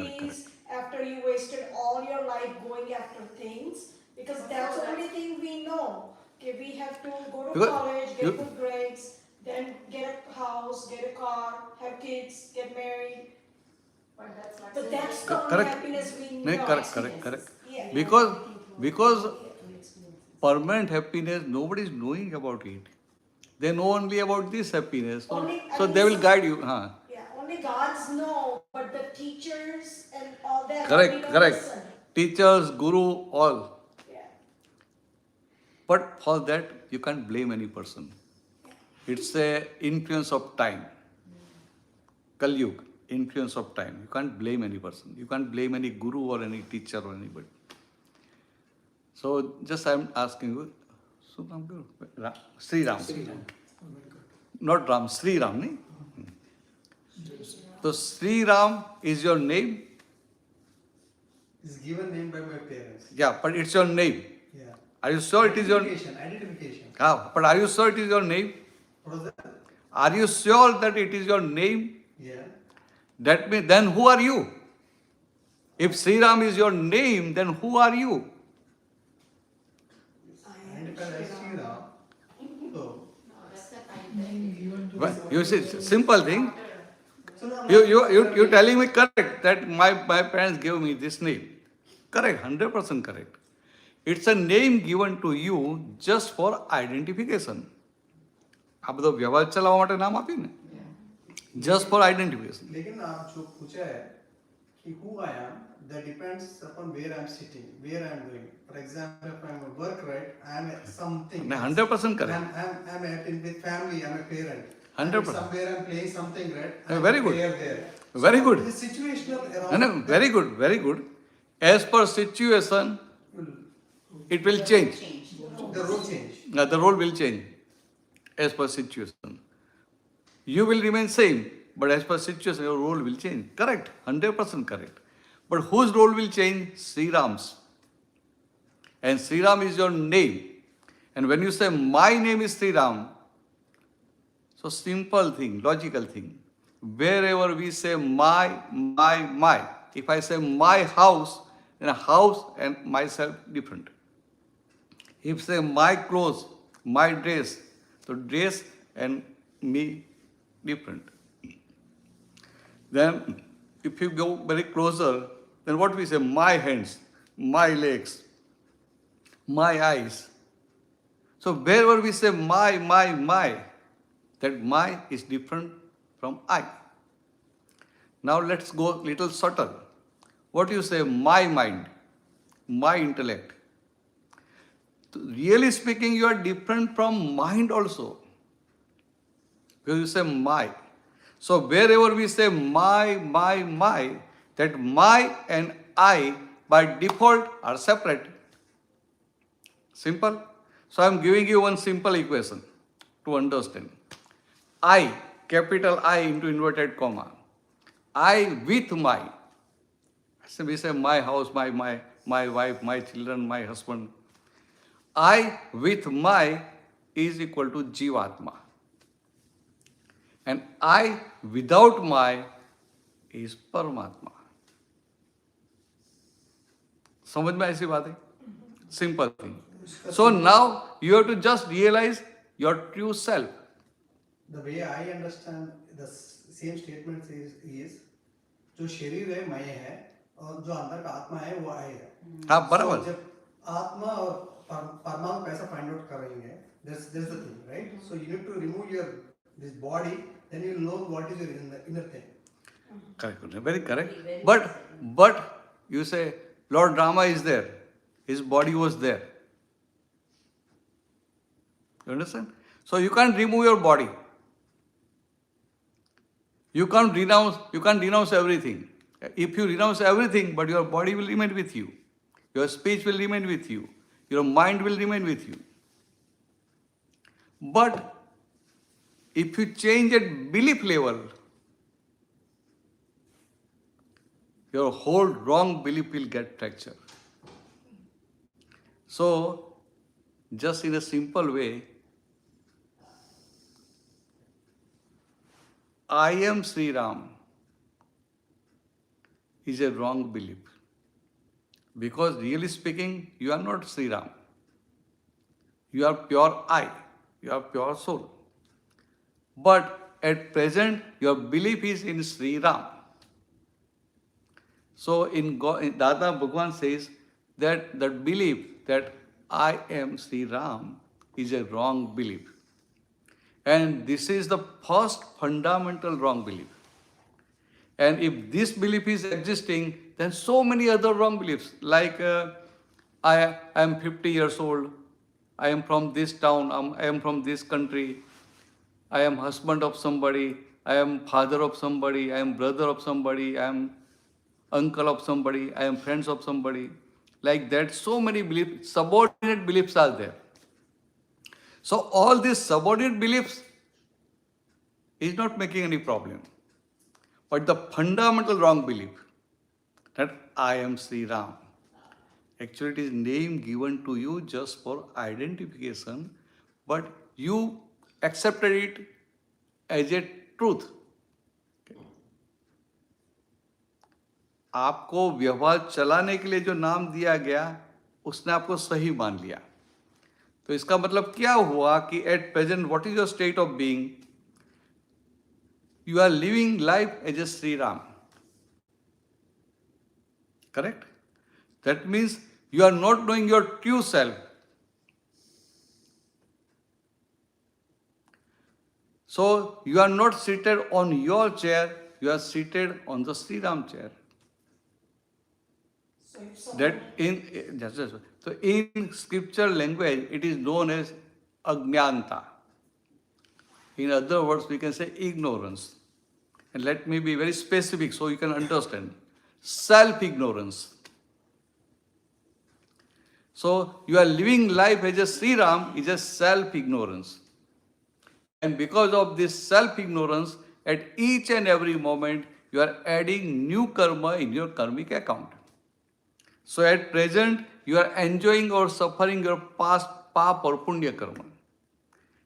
after you wasted all your life going after things, because that's the only thing we know. Okay, we have to go to Because college, get you- good grades, then get a house, get a car, have kids, get married. But that's not. But that's the only Correct. happiness we No, know. correct. Yeah. Because permanent happiness, nobody is knowing about it. They know only about this happiness. So, Only- I so mean, they will some- guide you. Huh? Yeah, only gods know, but the teachers and all that. Correct, we don't correct. listen. Teachers, guru, all. Yeah. But for that, you can't blame any person. It's a influence of time. Kali Yuga, influence of time. You can't blame any person. You can't blame any guru or any teacher or anybody. So just I'm asking you, Sri Ram. Not Ram, Sri Ram, ne? So Sri Ram is your name? It's given name by my parents. Yeah, but it's your name. Yeah. Are you sure it is your name? Identification. But are you sure it is your name? What was that? Are you sure that it is your name? Yeah. That means, then who are you? If Sri Ram is your name, then who are you? Identified as Sri Ram. So, No, that's the kind Well, you see, simple thing. so now You're telling me correct that my parents gave me this name. Correct, 100% correct. It's a name given to you just for identification. આ બધો વ્યવહાર ચલાવવા માટે નામ આપ્યું ને, just for identification. लेकिन आप जो पूछा है कि who I am, that depends upon where I'm sitting, where I'm doing. For example, if I'm at work, right, I'm at something. ને 100% correct. I'm with family, I'm a parent. 100%. Somewhere I'm playing something, right? Yeah, very good. There. Very good. It's situational around. No, very good, very good. As per situation, it will change. The role change. The role will change as per situation. You will remain same, but as per situation, your role will change. Correct, 100% correct. But whose role will change? Sri Ram's. And Sri Ram is your name. And when you say my name is Sri Ram, so simple thing, logical thing. Wherever we say my, if I say my house, then a house and myself different. If say my clothes, my dress, so dress and me different. Then if you go very closer, then what we say? My hands, my legs, my eyes. So wherever we say my, that my is different from I. Now let's go little subtle. What you say? My mind, my intellect. Really speaking, you are different from mind also. Because you say my. So wherever we say my, that my and I by default are separate. Simple. So I am giving you one simple equation to understand. I, capital I into inverted comma. I with my. So we say my house, my wife, my children, my husband. I with my is equal to Jivatma. And I without my is Paramatma. समझ में ऐसी बात है? Simple thing. So now you have to just realize your true self. The way I understand the same statement is जो शरीर है मैं है और जो अंदर का आत्मा है वो I है. हाँ बराबर. So, जब आत्मा और परमात्मा को ऐसा फाइंड आउट कर रही है, that's the thing, right? So you need to remove this body, then you will know what is your inner thing. Correct, very correct. But you say Lord Rama is there, his body was there. You understand? So you can't remove your body. You can't renounce everything. If you renounce everything, but your body will remain with you, your speech will remain with you, your mind will remain with you. But if you change at belief level, your whole wrong belief will get fractured. So, just in a simple way, I am Sri Ram is a wrong belief. Because really speaking, you are not Sri Ram. You are pure I. You are pure soul. But at present, your belief is in Sri Ram. So in Dada Bhagwan says that the belief that I am Sri Ram is a wrong belief. And this is the first fundamental wrong belief. And if this belief is existing, then so many other wrong beliefs, like I am 50 years old, I am from this town, I am from this country, I am husband of somebody, I am father of somebody, I am brother of somebody, I am uncle of somebody, I am friends of somebody. Like that, so many beliefs, subordinate beliefs are there. So all these subordinate beliefs is not making any problem. But the fundamental wrong belief that I am Sri Ram, actually it is name given to you just for identification, but you accepted it as a truth. आपको व्यवहार चलाने के लिए जो नाम दिया गया उसने आपको सही मान लिया. तो इसका मतलब क्या हुआ कि at present what is your state of being? You are living life as a Sri Ram. Correct? That means you are not knowing your true self. So you are not seated on your chair, you are seated on the Sri Ram chair. So if someone, That so in scripture language it is known as ajnanta. In other words, we can say ignorance. And let me be very specific so you can understand. Self-ignorance. So you are living life as a Sri Ram is a self-ignorance. And because of this self-ignorance, at each and every moment, you are adding new karma in your karmic account. So at present, you are enjoying or suffering your past pap or punya karma.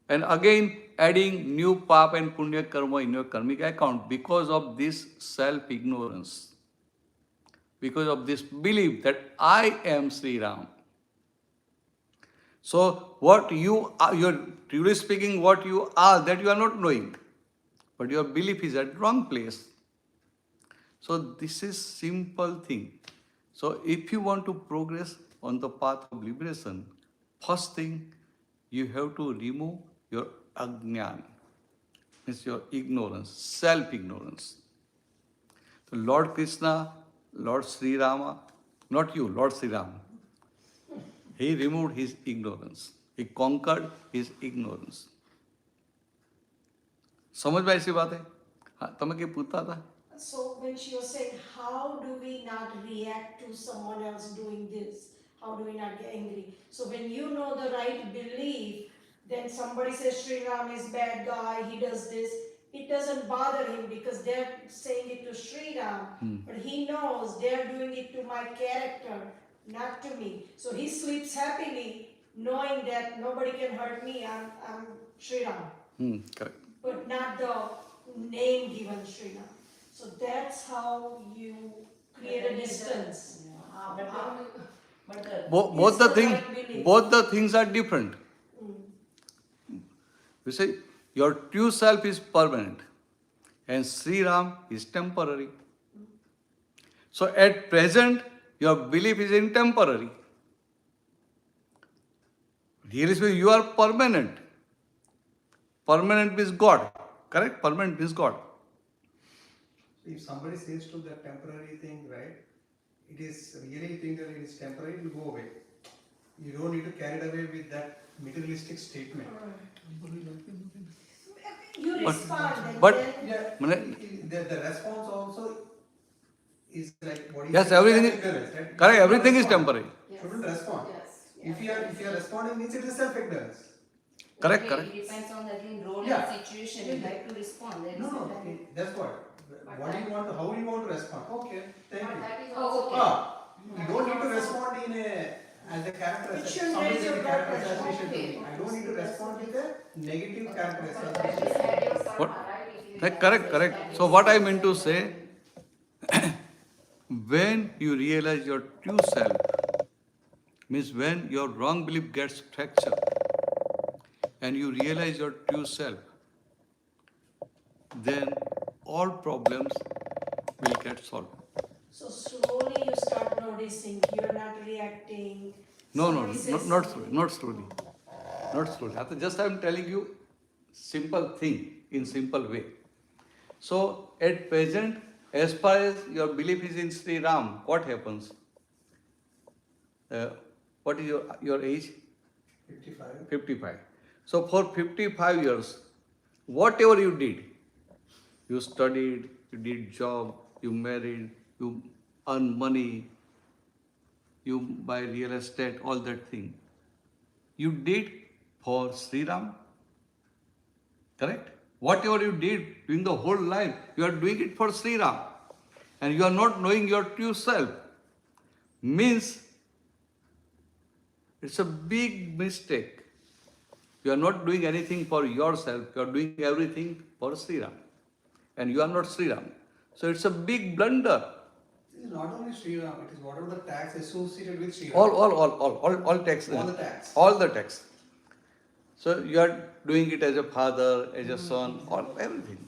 And again, adding new pap and punya karma in your karmic account because of this self-ignorance. Because of this belief that I am Sri Ram. So what you are, you're truly speaking what you are, that you are not knowing. But your belief is at wrong place. So this is simple thing. So if you want to progress on the path of liberation, first thing, you have to remove your ajnana, means your ignorance, self-ignorance. So Lord Krishna, Lord Sri Rama, not you, Lord Sri Rama, he removed his ignorance. He conquered his ignorance. समझ में ऐसी बात है? हाँ, तुम्हें क्या पूछता था? so when she was saying, how do we not react to someone else doing this? How do we not get angry? So when you know the right belief, then somebody says Sri Ram is bad guy, he does this, it doesn't bother him because they're saying it to Sri Ram, but he knows they're doing it to my character, not to me. So he sleeps happily knowing that nobody can hurt me, I'm Sri Ram. Correct. But not the name given Sri Ram. So that's how you create a distance. Both the things are different. You see, your true self is permanent and Sri Ram is temporary. So at present, your belief is in temporary. Really speaking, you are permanent. Permanent means God. Correct? Permanent means God. If somebody says to that temporary thing, right, it is really think that it is temporary, it will go away. You don't need to carry it away with that materialistic statement. You respond. But Yeah, the response also is like what is yes, everything is ignorance, right? correct. Everything is temporary. Shouldn't respond. Yes. If you are responding, means it is self-ignorance. Correct, Okay, correct. It depends on the again role Yeah. and situation. You have to respond. There is No, a- that's what. What do you want to? How do you want to respond? Okay, thank But you. that is Oh, also. okay. You don't need to respond in a as a character. It assassination. shouldn't Somebody raise did a your character blood pressure. assassination to me. Okay. I don't need to respond with a negative character But that is assassination. at your What? karma, right? If you Correct, have correct. that So what I meant to say, when you realize your true self, means when your wrong belief gets fractured and you realize your true self, then all problems will get solved. So slowly you start noticing you're not reacting. No, Somebody says not something. slowly, not slowly, not slowly. Just I'm telling you simple thing in simple way. So at present, as far as your belief is in Sri Ram, what happens? What is your age? 55. 55. So for 55 years, whatever you did, you studied, you did job, you married, you earn money, you buy real estate, all that thing. You did for Sri Ram, correct? Whatever you did during the whole life, you are doing it for Sri Ram. And you are not knowing your true self. Means it's a big mistake. You are not doing anything for yourself, you are doing everything for Sri Ram. And you are not Sri Ram. So it's a big blunder. It is not only Sri Ram, it is whatever the tax associated with Sri Ram. All tax. All the tax. All the tax. So you are doing it as a father, as a son, everything.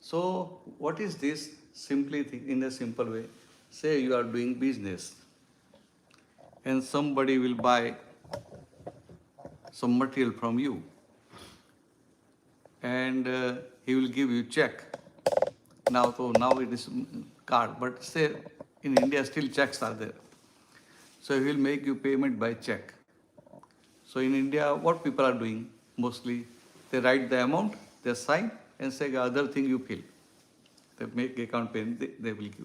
So what is this? Simply think in a simple way. Say you are doing business and somebody will buy some material from you and he will give you check. Now it is card, but say in India still checks are there. So he will make you payment by check. So in India, what people are doing mostly, they write the amount, they sign and say the other thing you fill. They make account payment, they will give.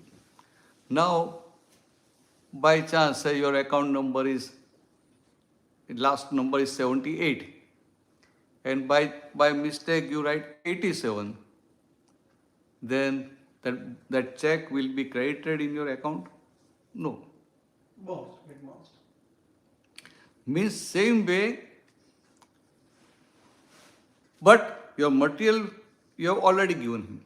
Now, by chance, say your account number is, last number is 78, and by mistake you write 87, then that check will be credited in your account? No. Most, bit most. Means same way, but your material you have already given him.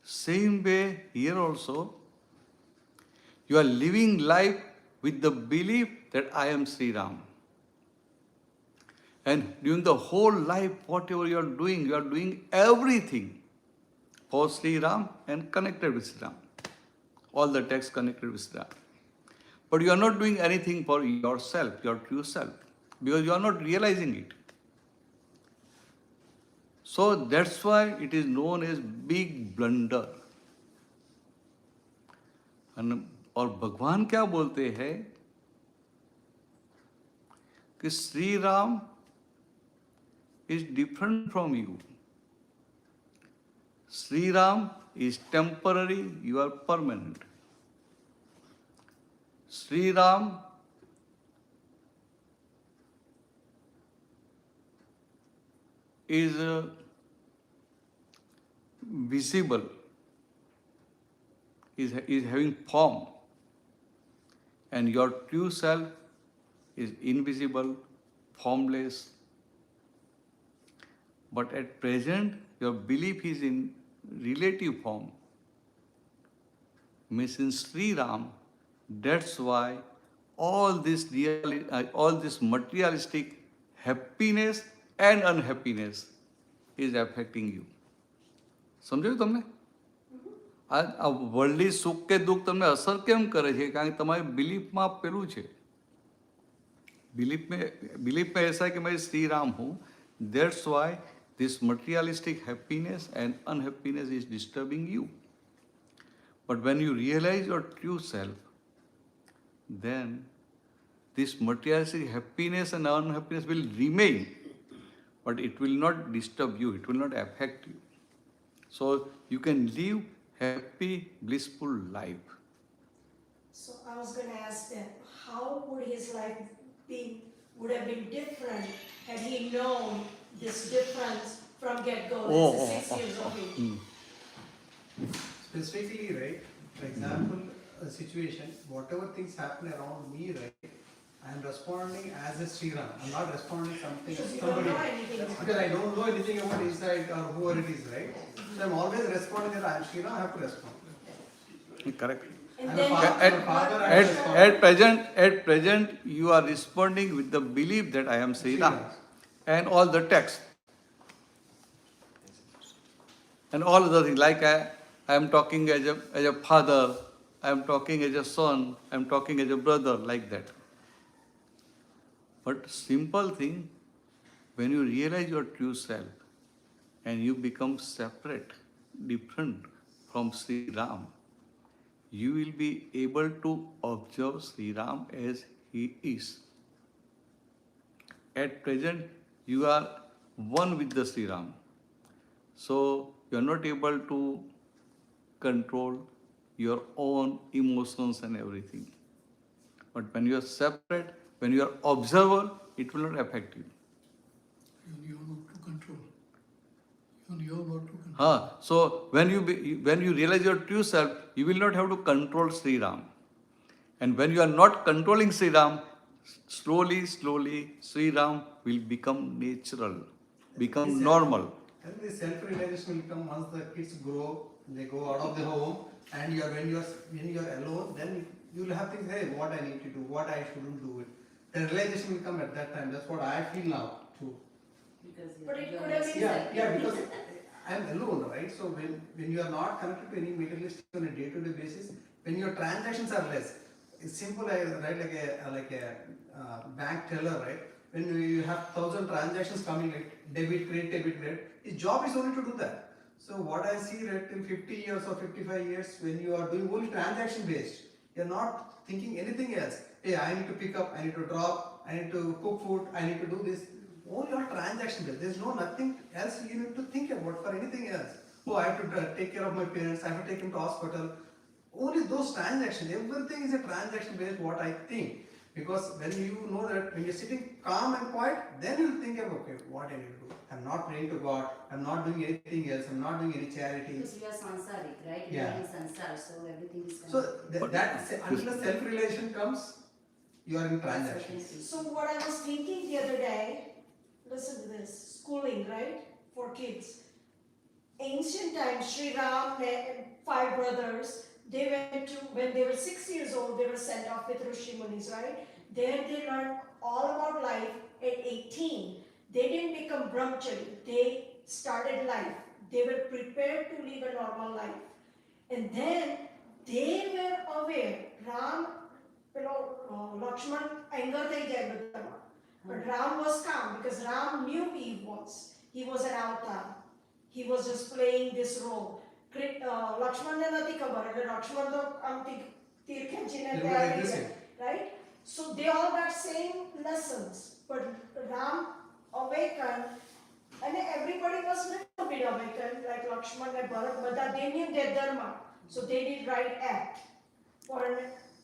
Same way here also, you are living life with the belief that I am Sri Ram. And during the whole life, whatever you are doing everything for Sri Ram and connected with Sri Ram. All the texts connected with Sri Ram. But you are not doing anything for yourself, your true self, because you are not realizing it. So that's why it is known as big blunder. और भगवान क्या बोलते हैं कि Shri Ram is different from you. Sri Ram is temporary, you are permanent. Sri Ram is visible, is having form, and your true self is invisible, formless. But at present, your belief is in relative form. Means in Sri Ram, that's why all this materialistic happiness and unhappiness is affecting you. સમજાયું તમને? આ worldly સુખ કે દુઃખ તમને અસર કેમ કરે છે? કારણ કે તમારી બિલીફમાં પેલું છે. बिलीफ में ऐसा है कि मैं श्री राम हूँ. That's why this materialistic happiness and unhappiness is disturbing you. But when you realize your true self, then this materialistic happiness and unhappiness will remain, but it will not disturb you, it will not affect you. So you can live happy, blissful life. So I was going to ask that, how would his life would have been different had he known this difference from get-go as a 6 years old age? Specifically, right, for example, a situation, whatever things happen around me, right, I am responding as a Sri Ram. I'm not responding something Because you somebody. don't know anything about Because I don't know anything about inside or whoever it is, right? So I'm always responding that I am Sri Ram, I have to respond. Correct. And And then the father- father and- At present, you are responding with the belief that I am Sri Ram and all the text and all other things. Like I am talking as a father, I am talking as a son, I am talking as a brother, like that. But simple thing, when you realize your true self and you become separate, different from Sri Ram, you will be able to observe Sri Ram as he is. At present, you are one with the Sri Ram. So you are not able to control your own emotions and everything. But when you are separate, when you are observer, it will not affect you. You are not to control. You are not to control. So when you realize your true self, you will not have to control Sri Ram. And when you are not controlling Sri Ram, slowly, Sri Ram will become natural, become normal. And the self-realization will come once the kids grow, they go out of the home, and when you are alone, then you will have to think, hey, what I need to do, what I shouldn't do it. The realization will come at that time. That's what I feel now too. Because But it you're could have been yourself. Because I'm alone, right? So when you are not connected to any materialistic on a day-to-day basis, when your transactions are less, it's simple, right? Like a bank teller, right? When you have 1,000 transactions coming, like debit, credit, his job is only to do that. So what I see, right, till 50 years or 55 years, when you are doing only transaction based, you're not thinking anything else. Hey, I need to pick up, I need to drop, I need to cook food, I need to do this. Only on transaction based. There's nothing else you need to think about for anything else. Oh, I have to take care of my parents, I have to take them to hospital. Only those transactions, everything is a transaction based, what I think. Because when you know that, when you're sitting calm and quiet, then you'll think about, okay, what I need to do. I'm not praying to God, I'm not doing anything else, I'm not doing any charity. Because we are sansaric, right? Yeah. We are in sansar, so everything is So connected. until self-realization comes, you are in transactions. So what I was thinking the other day, listen to this, schooling, right, for kids. Ancient times, Sri Ram and 5 brothers, they went to, when they were 6 years old, they were sent off with Rishi Munis, right? There they learned all about life. At 18, they didn't become brahmachari, they started life. They were prepared to live a normal life. And then they were aware, Ram, Lakshman anger થઈ જાય બધામાં. But Ram was calm because Ram knew who he was. He was an avatar. He was just playing this role. Lakshmanને નથી ખબર એટલે લક્ષ્મણ તો આમ તીર ખેંચીને ત્યાં આવી જાય, right? So they all got same lessons, but Ram awakened, and everybody was little bit awakened, like Lakshman and Bharat, but they knew their dharma, so they did right act.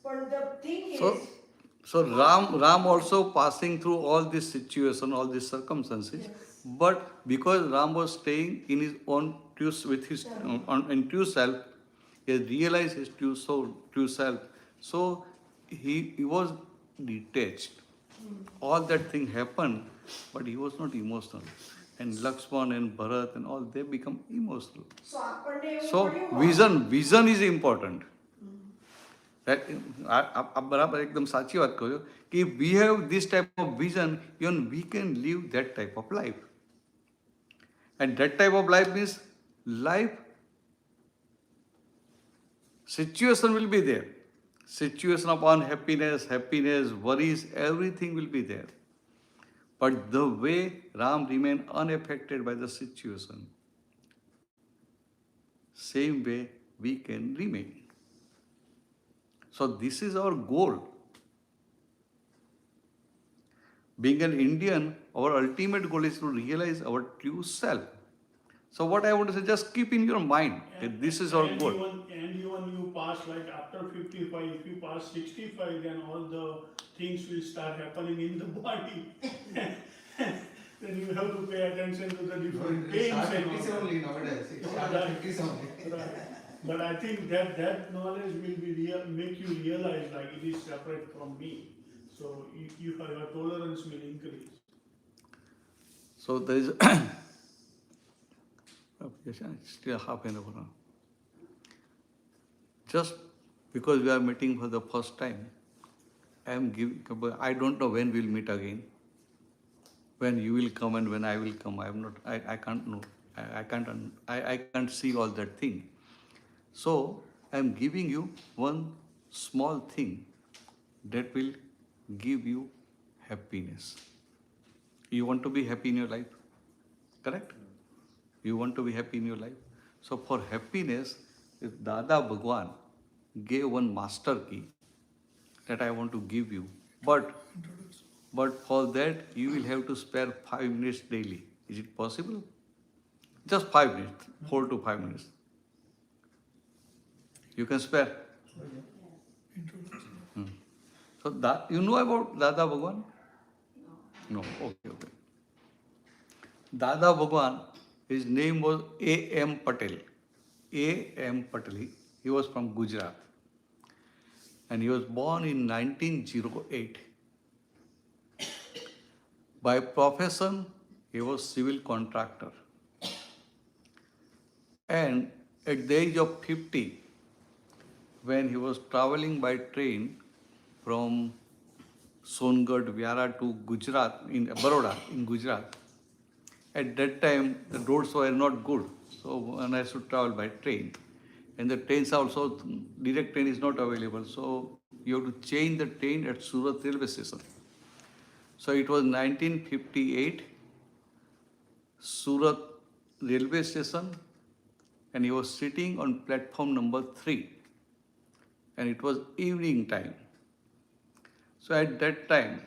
But the thing is, So Ram also passing through all this situation, all these circumstances, but because Ram was staying in his own with his in true self, he realized his true soul, true self. So he was detached. All that thing happened, but he was not emotional. And Lakshman and Bharat and all, they become emotional. so આપણને એવું So પડ્યું vision is important. બરાબર એકદમ સાચી વાત કહો કે we have this type of vision, even we can live that type of life. And that type of life means life situation will be there. Situation of unhappiness, happiness, worries, everything will be there. But the way Ram remained unaffected by the situation, same way we can remain. So this is our goal. Being an Indian, our ultimate goal is to realize our true self. So what I want to say, just keep in your mind that this is our goal. And even you pass, like after 55, if you pass 65, then all the things will start happening in the body. Then you have to pay attention to the different pains and all that. Only nowadays. It started 50s only. Right. But I think that knowledge will be make you realize like it is separate from me. So your tolerance will increase. So there is still half an hour now. Just because we are meeting for the first time, I don't know when we'll meet again, when you will come and when I will come. I can't know. I can't see all that thing. So I am giving you one small thing that will give you happiness. You want to be happy in your life? Correct? You want to be happy in your life? So for happiness, if Dada Bhagwan gave one master key that I want to give you, but for that you will have to spare 5 minutes daily. Is it possible? Just 5 minutes, 4 to 5 minutes. You can spare. So that you know about Dada Bhagwan? No. Okay. Dada Bhagwan, his name was A.M. Patel. A.M. Patel. He was from Gujarat. And he was born in 1908. By profession, he was civil contractor. And at the age of 50, when he was traveling by train from Songad, Viara to Gujarat, in Baroda, in Gujarat, at that time the roads were not good. So one has to travel by train. And the trains also, direct train is not available. So you have to change the train at Surat railway station. So it was 1958, Surat railway station, and he was sitting on platform number 3. And it was evening time. So at that time,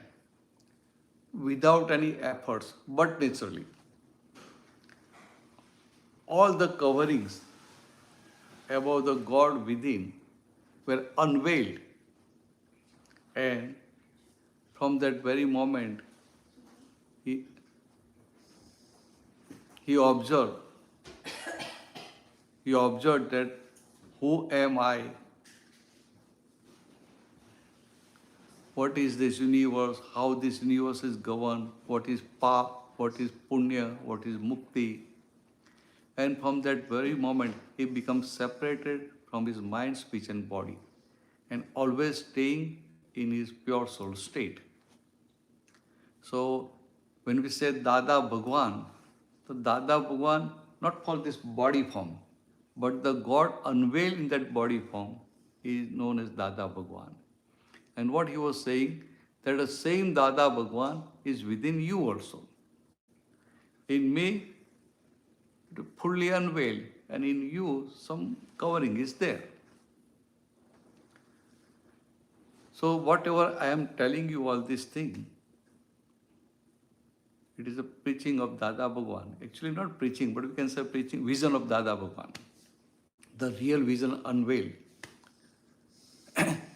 without any efforts, but naturally, all the coverings about the God within were unveiled. And from that very moment, he observed that who am I? What is this universe? How this universe is governed? What is pap? What is punya? What is mukti? And from that very moment, he becomes separated from his mind, speech and body, and always staying in his pure soul state. So when we say Dada Bhagwan, the Dada Bhagwan, not for this body form, but the God unveiled in that body form is known as Dada Bhagwan. And what he was saying, that the same Dada Bhagwan is within you also. In me, fully unveiled, and in you, some covering is there. So whatever I am telling you all these things, it is a preaching of Dada Bhagwan. Actually not preaching, but we can say preaching, vision of Dada Bhagwan. The real vision unveiled.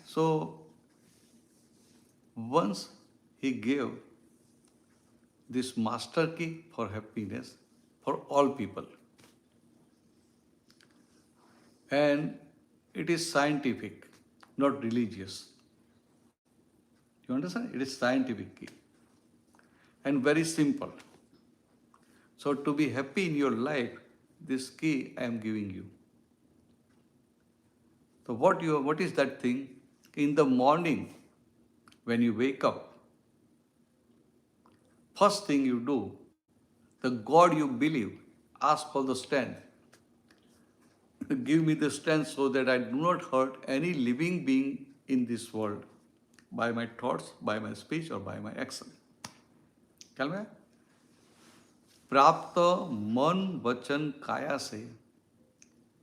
So once he gave this master key for happiness for all people. And it is scientific, not religious. You understand? It is scientific key. And very simple. So to be happy in your life, this key I am giving you. So what is that thing? In the morning, when you wake up, first thing you do, the God you believe, ask for the strength. Give me the strength so that I do not hurt any living being in this world by my thoughts, by my speech, or by my action. ख्याल में? प्राप्त मन, वचन, काया से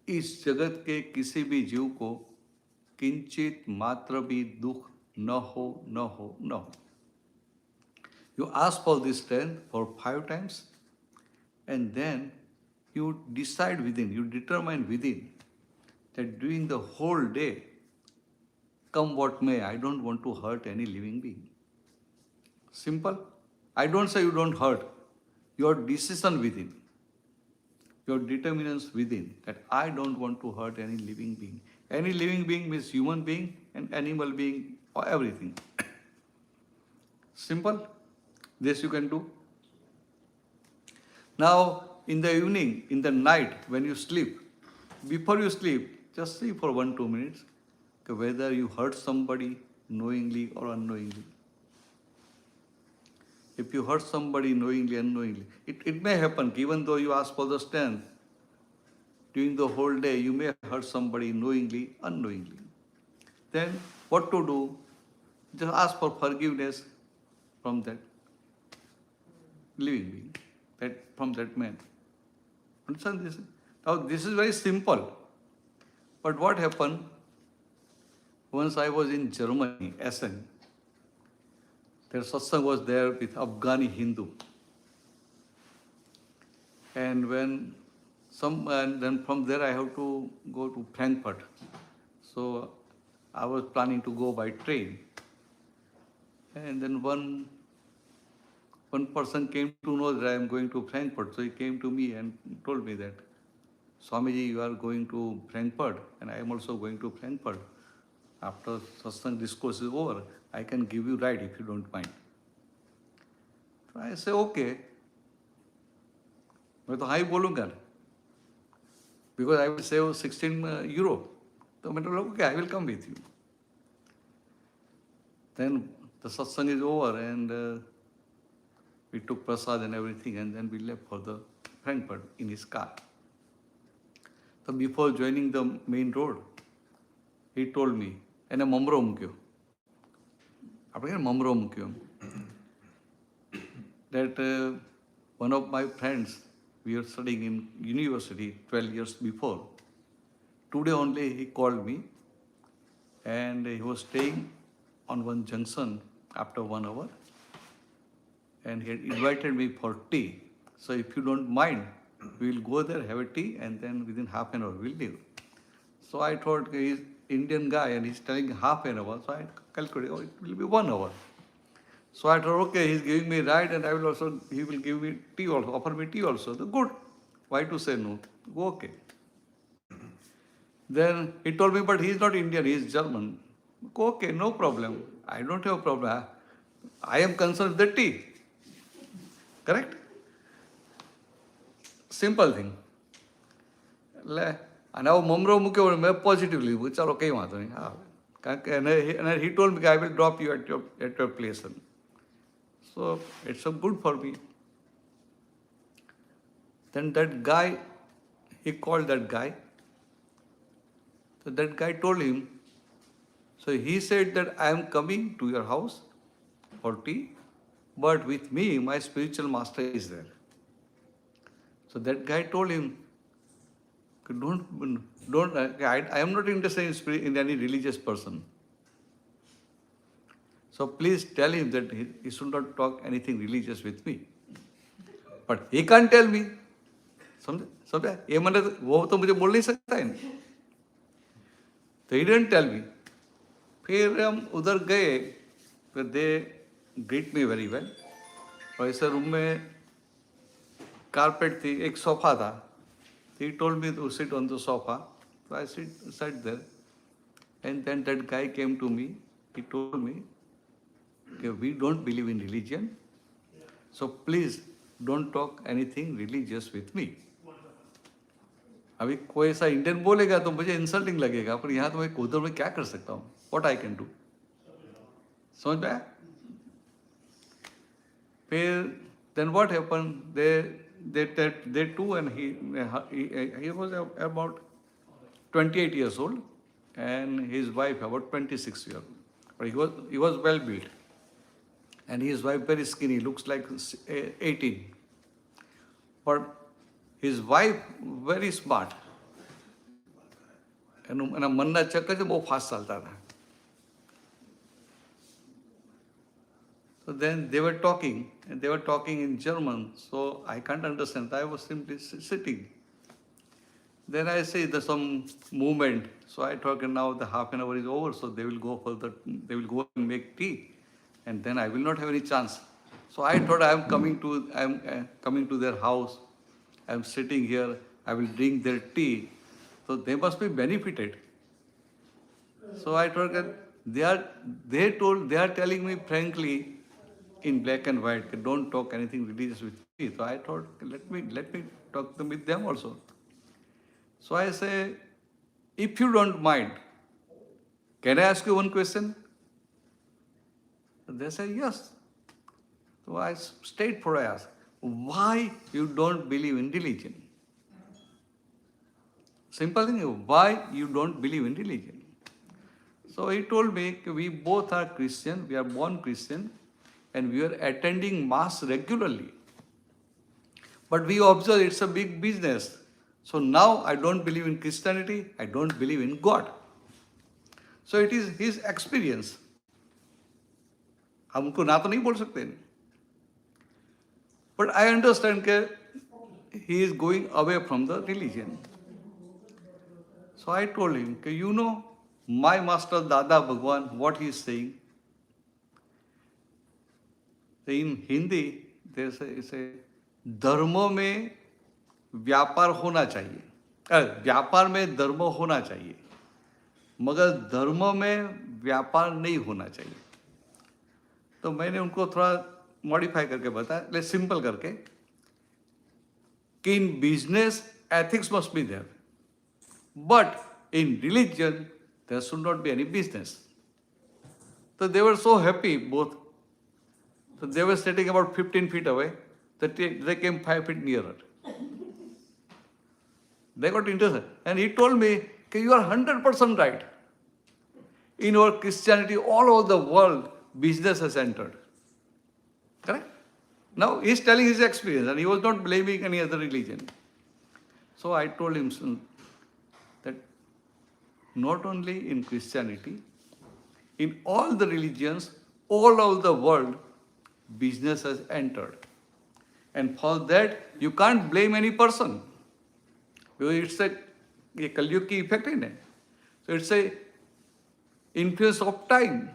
इस जगत के किसी भी जीव को किंचित मात्र भी दुख न हो. You ask for this strength for 5 times, and then you decide within, you determine within that during the whole day, come what may, I don't want to hurt any living being. Simple. I don't say you don't hurt. Your decision within, your determinants within, that I don't want to hurt any living being. Any living being means human being and animal being or everything. Simple. This you can do. Now, in the evening, in the night, when you sleep, before you sleep, just sleep for 1-2 minutes. whether you hurt somebody knowingly or unknowingly. If you hurt somebody knowingly, unknowingly, it may happen, even though you ask for the strength, during the whole day, you may hurt somebody knowingly, unknowingly. Then what to do? Just ask for forgiveness from that living being, from that man. Understand this? Now this is very simple. But what happened? Once I was in Germany, Essen. Their satsang was there with Afghani Hindu. And then from there I have to go to Frankfurt. So I was planning to go by train. And then one person came to know that I am going to Frankfurt. So he came to me and told me that, Swamiji, you are going to Frankfurt and I am also going to Frankfurt. After satsang discourse is over, I can give you ride if you don't mind. So I say, okay. मैं तो हाँ ही बोलूँगा, because I will save 16 euro. So I told, okay, I will come with you. Then the satsang is over and we took prasad and everything, and then we left for the Frankfurt in his car. So before joining the main road, he told me, એને મમરો મૂક્યો. આપણે કે મમરો મૂક્યો. That one of my friends, we were studying in university 12 years before. Today only he called me and he was staying on one junction after 1 hour and he had invited me for tea. So if you don't mind, we will go there, have a tea, and then within half an hour we'll leave. So I thought he's Indian guy and he's telling half an hour, so I calculated, oh, it will be 1 hour. So I thought, okay, he's giving me ride and he will give me tea also, offer me tea also. So good. Why to say no? Go, okay. Then he told me, but he's not Indian, he's German. Go, okay, no problem. I don't have a problem. I am concerned with the tea. Correct? Simple thing. And now મમરો મૂક્યો મેં positively લીધું, ચાલો કંઈ વાંધો નહીં. હા, કારણ કે and he told me I will drop you at your place. So it's so good for me. Then that guy, he called that guy. So that guy told him, so he said that I am coming to your house for tea, but with me, my spiritual master is there. So that guy told him, I am not interested in any religious person. So please tell him that he should not talk anything religious with me. But he can't tell me. समझा? ये मैंने वो तो मुझे बोल नहीं सकता है. So he didn't tell me. फिर हम उधर गए, फिर they greet me very well. और ऐसे रूम में कारपेट थी, एक सोफा था. He told me to sit on the sofa. So I sat there. And then that guy came to me. He told me, okay, we don't believe in religion. So please don't talk anything religious with me. अभी कोई ऐसा Indian बोलेगा तो मुझे insulting लगेगा, पर यहाँ तो मैं उधर में क्या कर सकता हूँ? What I can do? समझ में आया? फिर then what happened? They too, and he was about 28 years old, and his wife about 26 years old. But he was well built, and his wife very skinny, looks like 18. But his wife very smart. એના મનના ચક્કર છે બહુ fast ચાલતા હતા. So then they were talking in German, so I can't understand. I was simply sitting. Then I say there's some movement, so I thought now the half an hour is over, so they will go and make tea, and then I will not have any chance. So I thought I am coming to their house. I am sitting here. I will drink their tea, so they must be benefited. So I thought that they are telling me frankly, in black and white, don't talk anything religious with me. So I thought, let me talk with them also. So I say, if you don't mind, can I ask you one question? They say, yes. So I straightforward ask, why you don't believe in religion? Simple thing, why you don't believe in religion? So he told me, we both are Christian, we are born Christian, and we are attending Mass regularly. But we observe it's a big business. So now I don't believe in Christianity, I don't believe in God. So it is his experience. हम उनको ना तो नहीं बोल सकते. But I understand that he is going away from the religion. So I told him, you know, my master Dada Bhagwan, what he is saying. In Hindi, they say, धर्म में व्यापार होना चाहिए, व्यापार में धर्म होना चाहिए, मगर धर्म में व्यापार नहीं होना चाहिए. तो मैंने उनको थोड़ा मॉडिफाई करके बताया, ले सिंपल करके, कि in business ethics must be there, but in religion there should not be any business. So they were so happy both. So they were sitting about 15 feet away. They came 5 feet nearer. They got interested. And he told me, you are 100% right. In our Christianity, all over the world, business has entered. Correct? Now he is telling his experience and he was not blaming any other religion. So I told him that not only in Christianity, in all the religions, all over the world, business has entered. And for that, you can't blame any person. Because it's a Kalyug ki effect in it. So it's a influence of time.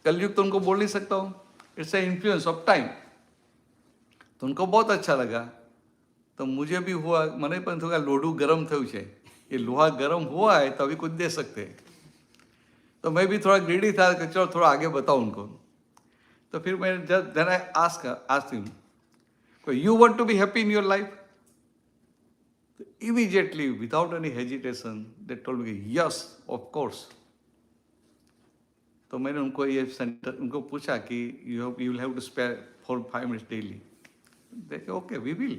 Kalyug तो उनको बोल नहीं सकता हूँ. It's a influence of time. तो उनको बहुत अच्छा लगा. तो मुझे भी हुआ, મને પણ થોડા લોઢું ગરમ થયું છે. ये लोहा गरम हुआ है तो अभी कुछ दे सकते हैं. तो मैं भी थोड़ा ग्रीडी था कि चलो थोड़ा आगे बताओ उनको. तो फिर मैं then I asked him, you want to be happy in your life? Immediately, without any hesitation, they told me, yes, of course. तो मैंने उनको ये उनको पूछा कि you will have to spare 4-5 minutes daily. They said, okay, we will.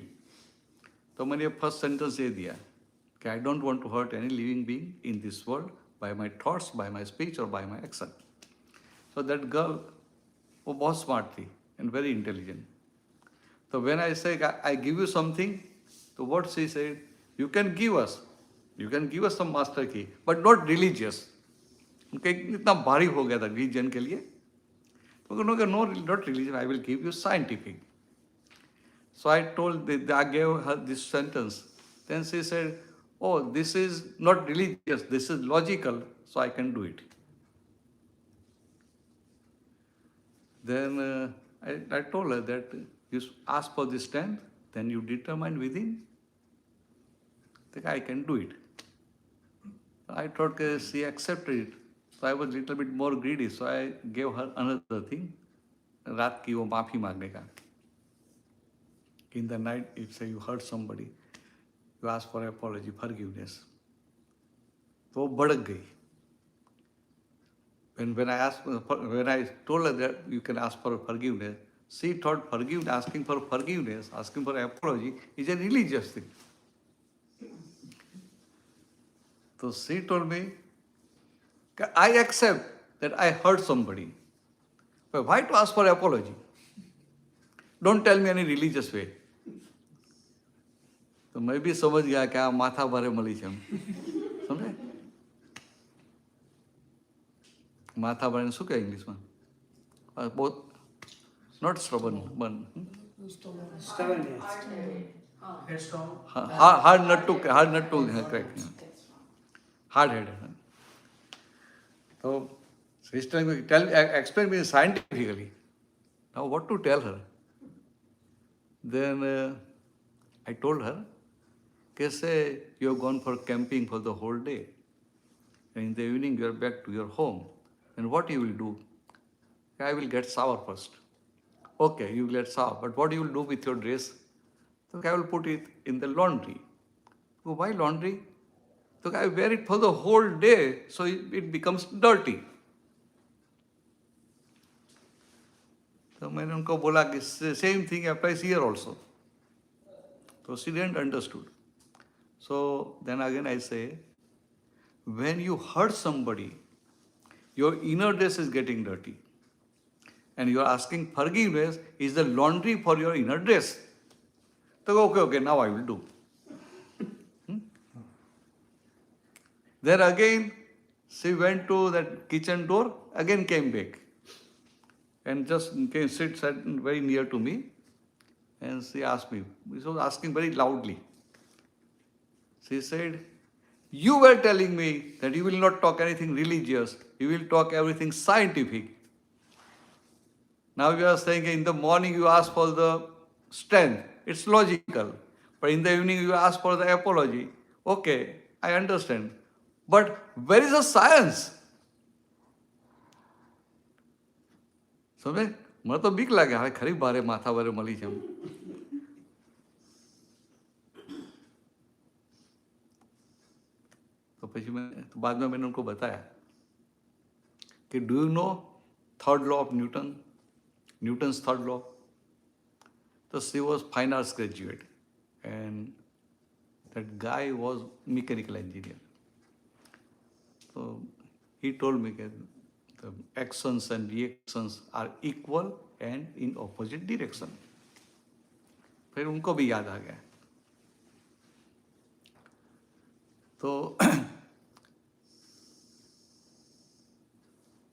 तो मैंने first sentence ये दिया कि I don't want to hurt any living being in this world by my thoughts, by my speech or by my action. So that girl, वो बहुत smart थी and very intelligent. So when I say I give you something, so what she said, you can give us some master key, but not religious. उनका इतना भारी हो गया था religion के लिए. तो उन्होंने no, not religion, I will give you scientific. So I gave her this sentence. Then she said, oh, this is not religious, this is logical, so I can do it. Then I told her that you ask for this strength, then you determine within that I can do it. I thought she accepted it. So I was a little bit more greedy, so I gave her another thing. रात की वो माफी मांगने का. In the night, if say you hurt somebody, you ask for apology, forgiveness. तो वो भड़क गई. When I told her that you can ask for forgiveness, she thought asking for forgiveness, asking for apology is a religious thing. So she told me, I accept that I hurt somebody. But why to ask for apology? Don't tell me any religious way. तो मैं भी समझ गया कि माथा भरे मली છે समझे माथा भरे શું કહે ઇંગ્લિશમાં बहुत not stubborn but Stubborn, headstrong. hard not to correct hard headed. So she's telling me explain me scientifically now what to tell her. Then I told her, say you have gone for camping for the whole day, and in the evening you are back to your home, and what you will do? I will get shower first. Okay, you will get shower, but what you will do with your dress? So I will put it in the laundry. So why laundry? So I wear it for the whole day, so it becomes dirty. तो मैंने उनको बोला कि same thing applies here also. So she didn't understood. So then again I say, when you hurt somebody, your inner dress is getting dirty. And you are asking forgiveness is the laundry for your inner dress. So okay, now I will do. Then again, she went to that kitchen door, again came back. And just came, sat very near to me. And she asked me, she was asking very loudly. She said, you were telling me that you will not talk anything religious, you will talk everything scientific. Now you are saying in the morning you ask for the strength, it's logical. But in the evening you ask for the apology. Okay, I understand. But where is the science? સમજે મને તો બીક લાગે હવે ખરી ભારે માથા ભારે મળી છે तो પછી મેં बाद में मैंने उनको बताया कि do you know third law of Newton's third law तो she was fine arts graduate and that guy was mechanical engineer तो ही टोल्ड मी कि the actions and reactions are equal and in opposite direction. फिर उनको भी याद आ गया तो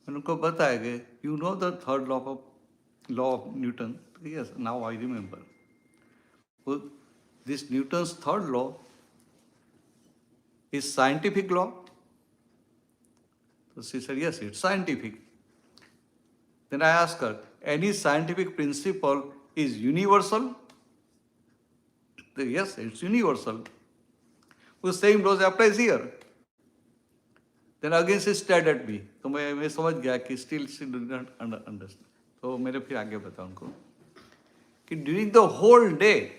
मैंने उनको बताया कि you know the third law of Newton yes now I remember this Newton's third law is scientific law. So she said, yes, it's scientific. Then I asked her, any scientific principle is universal? Said, yes, it's universal. The same laws applies here. Then again she stared at me. तो मैं समझ गया कि still she did not understand. तो मैंने फिर आगे बताया उनको कि during the whole day,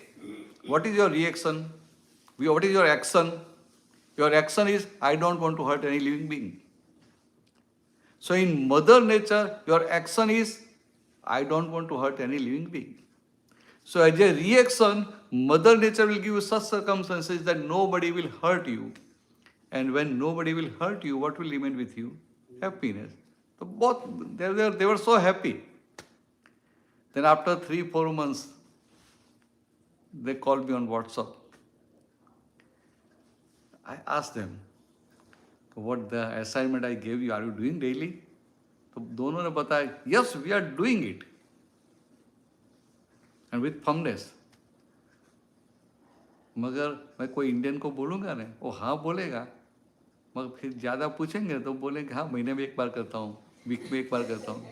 what is your reaction? What is your action? Your action is, I don't want to hurt any living being. So in Mother Nature, your action is, I don't want to hurt any living being. So as a reaction, Mother Nature will give you such circumstances that nobody will hurt you. And when nobody will hurt you, what will remain with you? Happiness. So both, they were so happy. Then after 3-4 months, they called me on WhatsApp. I asked them, what the assignment I gave you, are you doing daily? तो दोनों ने बताया, yes, we are doing it. And with firmness. मगर मैं कोई Indian को बोलूँगा ना, वो हाँ बोलेगा, मगर फिर ज़्यादा पूछेंगे तो बोलेंगे हाँ महीने में एक बार करता हूँ, वीक में एक बार करता हूँ.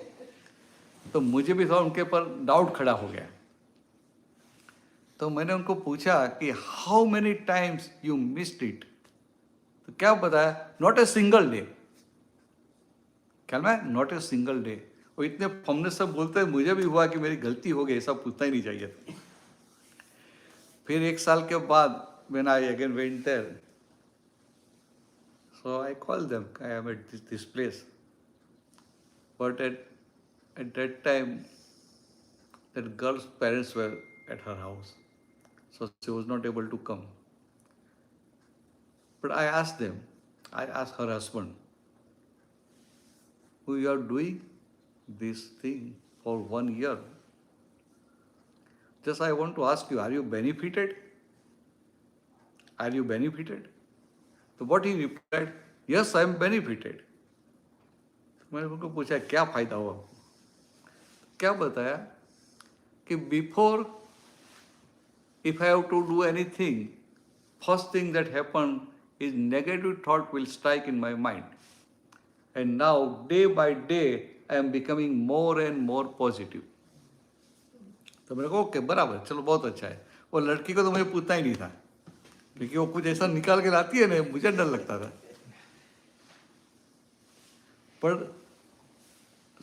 तो मुझे भी थोड़ा उनके पर डाउट खड़ा हो गया. तो मैंने उनको पूछा कि how many times you missed it. तो क्या बताया, नॉट ए सिंगल डे. क्या मैं नॉट ए सिंगल डे. और इतने फर्मनेस से बोलते हैं, मुझे भी हुआ कि मेरी गलती हो गई, ऐसा पूछना ही नहीं चाहिए था. फिर 1 साल के बाद when I again went there, so I called them, I am at this place. But at that time, that girl's parents were at her house, so she was not able to come. But I asked them, I asked her husband, who you are doing this thing for 1 year. Just I want to ask you, are you benefited? Are you benefited? So what he replied, yes, I am benefited. मैंने उनको पूछा क्या फायदा हुआ. क्या बताया कि before, if I have to do anything, first thing that happened is negative thought will strike in my mind. And now, day by day, I am becoming more and more positive. तो मैंने कहा okay बराबर, चलो बहुत अच्छा है. वो लड़की को तो मुझे पूछना ही नहीं था, क्योंकि वो कुछ ऐसा निकाल के लाती है ना, मुझे डर लगता था. But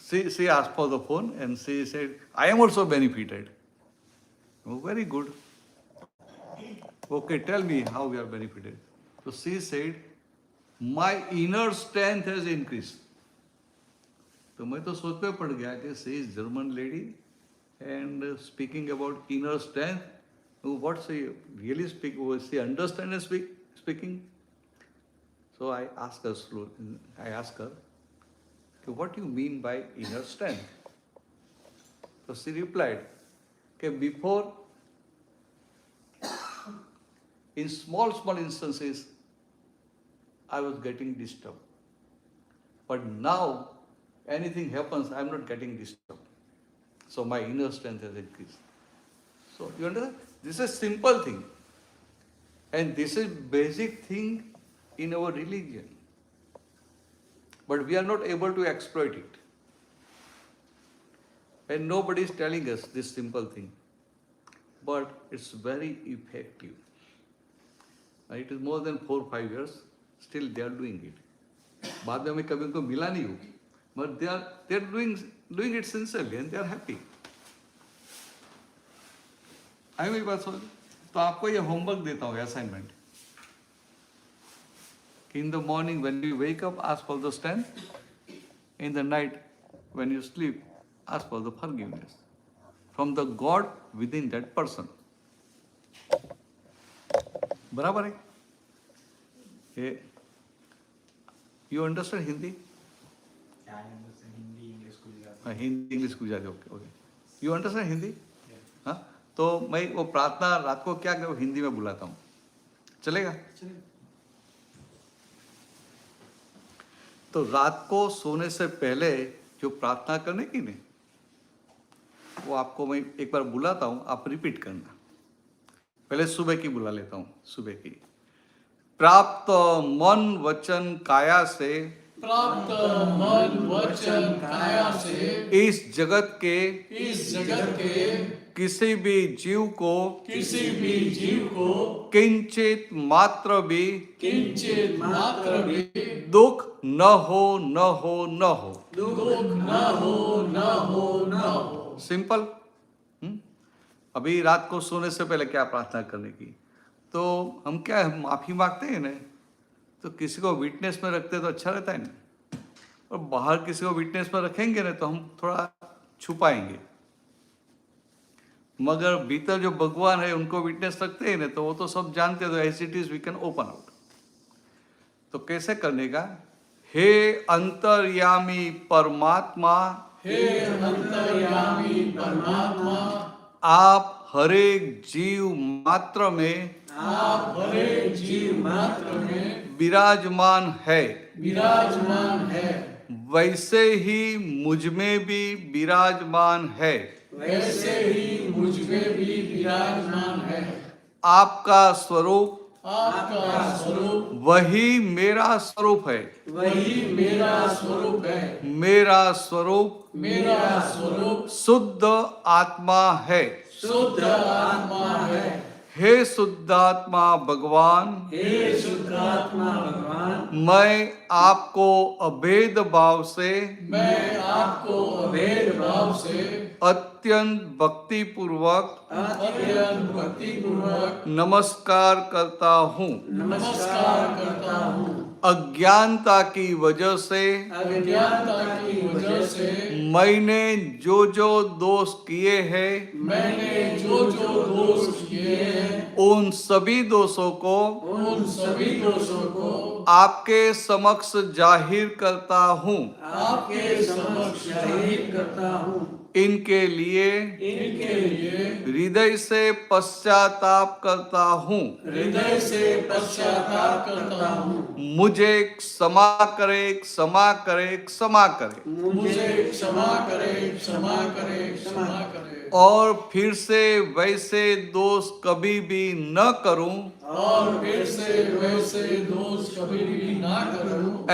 she asked for the phone and she said, I am also benefited. Oh, very good. Okay, tell me how we are benefited. So she said, my inner strength has increased. तो मैं तो सोच पे पड़ गया कि she is German lady and speaking about inner strength. What she really speak? Was she understand and speaking? So I asked her slowly. I asked her, what do you mean by inner strength? So she replied, before, in small instances, I was getting disturbed. But now, anything happens, I am not getting disturbed. So my inner strength has increased. So you understand? This is a simple thing. And this is basic thing in our religion. But we are not able to exploit it. And nobody is telling us this simple thing. But it's very effective. It is more than 4 or 5 years, still they are doing it. बाद में हमें कभी उनको मिला नहीं हो, but they are doing it sincerely and they are happy. आई मेरी बात समझ? तो आपको ये होमवर्क देता हूँ assignment. In the morning when you wake up, ask for the strength. In the night when you sleep, ask for the forgiveness from the God within that person. बराबर है? ये you understand Hindi? Yeah, I understand Hindi, English, Gujarati. हाँ, Hindi English Gujarati. Okay. You understand Hindi? हाँ. तो मैं वो प्रार्थना रात को क्या करूँ हिंदी में बुलाता हूँ. चलेगा? तो रात को सोने से पहले जो प्रार्थना करने की नहीं, वो आपको मैं एक बार बुलाता हूँ, आप रिपीट करना. पहले सुबह की बुला लेता हूँ. सुबह की. प्राप्त मन वचन काया से, प्राप्त मन वचन काया से, इस जगत के किसी भी जीव को किंचित मात्र भी दुख न हो. सिंपल. अभी रात को सोने से पहले क्या प्रार्थना करने की, तो हम क्या माफी मांगते हैं ना, तो किसी को विटनेस में रखते तो अच्छा रहता है ना, और बाहर किसी को विटनेस में रखेंगे ना तो हम थोड़ा छुपाएंगे, मगर भीतर जो भगवान है उनको विटनेस रखते हैं ना तो वो तो सब जानते हैं, तो as it is we can open out. तो कैसे करने का? हे अंतर्यामी परमात्मा, आप हरेक जीव मात्र में विराजमान है. वैसे ही मुझ में भी विराजमान है. आपका स्वरूप वही मेरा स्वरूप है. मेरा स्वरूप शुद्ध आत्मा है. हे शुद्धात्मा भगवान, मैं आपको अभेद भाव से अत्यंत भक्ति पूर्वक नमस्कार करता हूँ. अज्ञानता की वजह से मैंने जो दोष किए हैं, उन सभी दोषों को आपके समक्ष जाहिर करता हूँ. इनके लिए हृदय से पश्चाताप करता हूँ. मुझे क्षमा करे. और फिर से वैसे दोष कभी भी न करूं.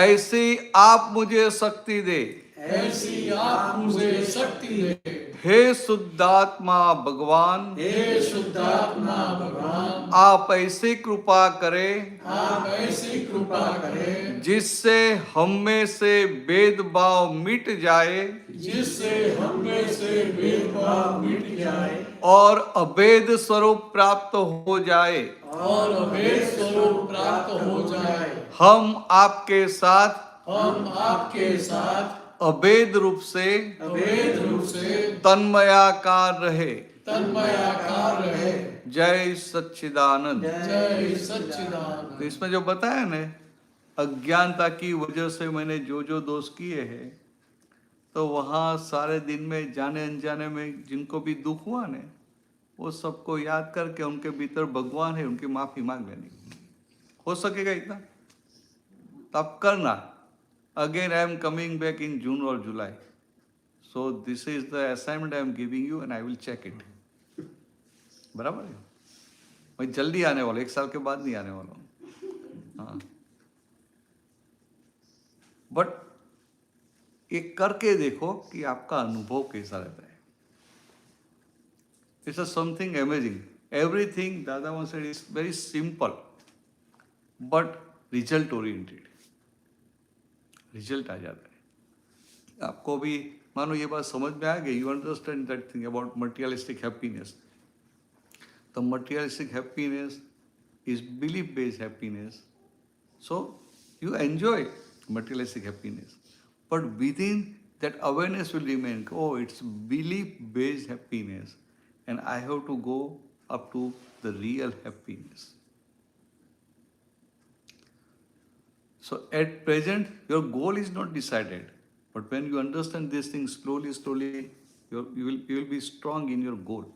ऐसी आप मुझे शक्ति दे. ऐसी आप मुझे शक्ति दे। हे शुद्धात्मा भगवान, हे शुद्धात्मा भगवान, आप ऐसी कृपा करें आप ऐसी कृपा करें जिससे हम में से भेदभाव मिट जाए जिससे हम में से भेदभाव मिट जाए और अभेद स्वरूप प्राप्त हो जाए। और अभेद स्वरूप प्राप्त हो जाए। हम आपके साथ हम आपके साथ अभेद रूप से तन्मयाकार रहे। तन्मयाकार रहे। जय सच्चिदानंद। जय सच्चिदानंद। तो इसमें जो बताया ना, अज्ञानता की वजह से मैंने जो जो दोष किए हैं, तो वहाँ सारे दिन में जाने अनजाने में जिनको भी दुख हुआ ने, वो सबको याद करके उनके भीतर भगवान है, उनकी माफी मांग लेनी। हो सकेगा इतना तो आप करना। Again I am coming back in June और July, so this is the assignment I am giving you and I will check it. बराबर है, मैं जल्दी आने वाला, 1 साल के बाद नहीं आने वाला हूँ। हाँ, बट ये करके देखो कि आपका अनुभव कैसा रहता है। It's a something amazing. Everything Dada one said is very simple but result oriented. Result आ जाता है। आपको भी मानो ये बात समझ में आ गई, you understand that thing about materialistic happiness. The materialistic happiness is belief-based happiness. So you enjoy materialistic happiness, but within that awareness will remain. Oh, it's belief-based happiness, and I have to go up to the real happiness. So at present, your goal is not decided, but when you understand these things slowly, you will be strong in your goal.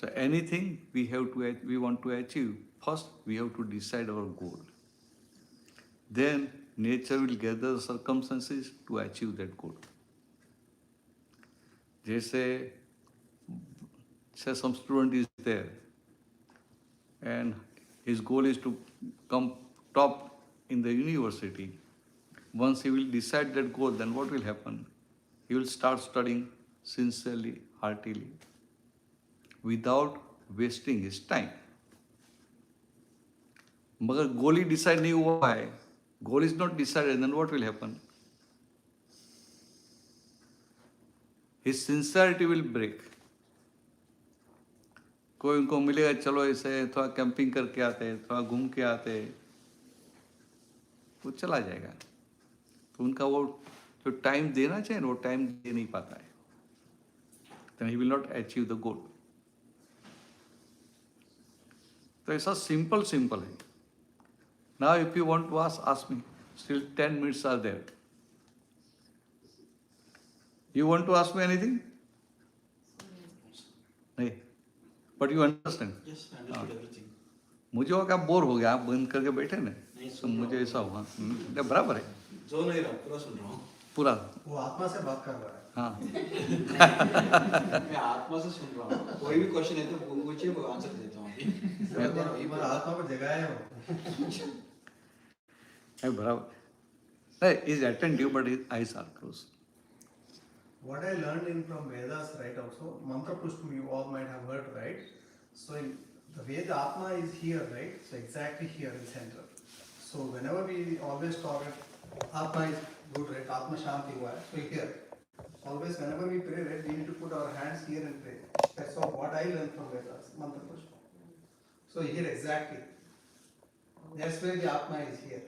So anything we want to achieve, first we have to decide our goal. Then nature will gather circumstances to achieve that goal. जैसे some student is there and his goal is to come top in the university. Once he will decide that goal, then what will happen? He will start studying sincerely, heartily, without wasting his time. मगर गोल ही decide नहीं हुआ है, goal is not decided, then what will happen? His sincerity will break. कोई उनको मिलेगा, चलो ऐसे थोड़ा कैंपिंग करके आते, थोड़ा घूम के आते, वो चला जाएगा। तो उनका वो जो टाइम देना चाहिए वो टाइम दे नहीं पाता है, then he will not achieve the goal. तो ऐसा सिंपल है। Now if you want to ask me, still 10 minutes are there. You want to ask me anything? नहीं, but you understand? Yes, I understood everything. मुझे वो क्या bore हो गया, आप बंद करके बैठे ना, नहीं, तो सुन रहा मुझे हूँ। ऐसा हुआ। नहीं, बराबर है जो नहीं रहा पूरा सुन रहा हूँ। पूरा। वो आत्मा से बात कर रहा है। हाँ मैं आत्मा से सुन रहा हूँ। कोई भी क्वेश्चन है तो पूछिए, वो आंसर देता हूँ अभी। हमारा आत्मा को जगाया है वो। नहीं बराबर नहीं, is attentive but his eyes are closed. What I learned in from Vedas, right? Also, mantra pushpam you all might have heard, right? So in the way the Atma is here, right? So exactly here in center. So whenever we always talk, Atma is good, right? Atma Shanti hua hai. So here, always whenever we pray, right, we need to put our hands here and pray. That's all what I learned from Vedas, mantra pushpam. So here exactly, that's where the Atma is here.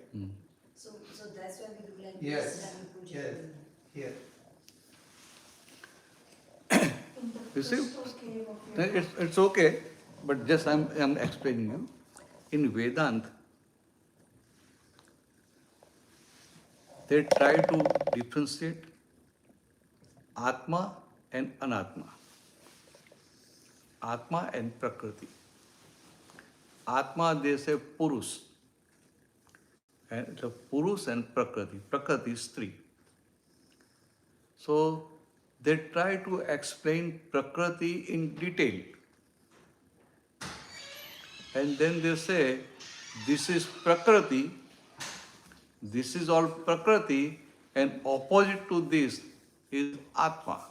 So that's why we do like Yes, this and puja. yes, here. You see, it's okay, but just I'm explaining you. In Vedanta, they try to differentiate Atma and Anatma, Atma and Prakriti. Atma, they say Purus, and the Purus and Prakriti. Prakriti is three. So they try to explain Prakriti in detail. And then they say, this is Prakriti, this is all Prakriti, and opposite to this is आत्मा.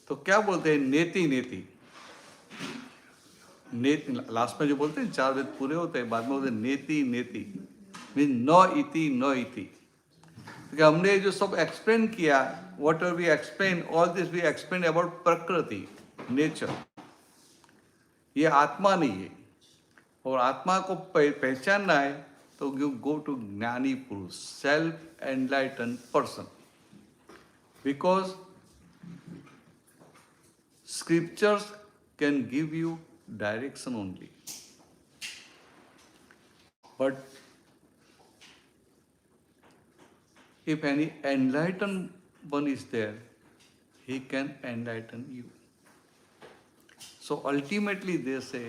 तो क्या बोलते हैं नेति नेति, नेति last में जो बोलते हैं 4 वेद पूरे होते हैं, बाद में बोलते हैं नेति नेति, मीन न इति न इति. तो हमने जो सब एक्सप्लेन किया, whatever we explain, all this we explain about प्रकृति, नेचर. ये आत्मा नहीं है. और आत्मा को पहचानना है तो यू गो टू ज्ञानी पुरुष, self enlighten person. Because scriptures can give you direction only, but if any enlightened one is there, he can enlighten you. So ultimately they say,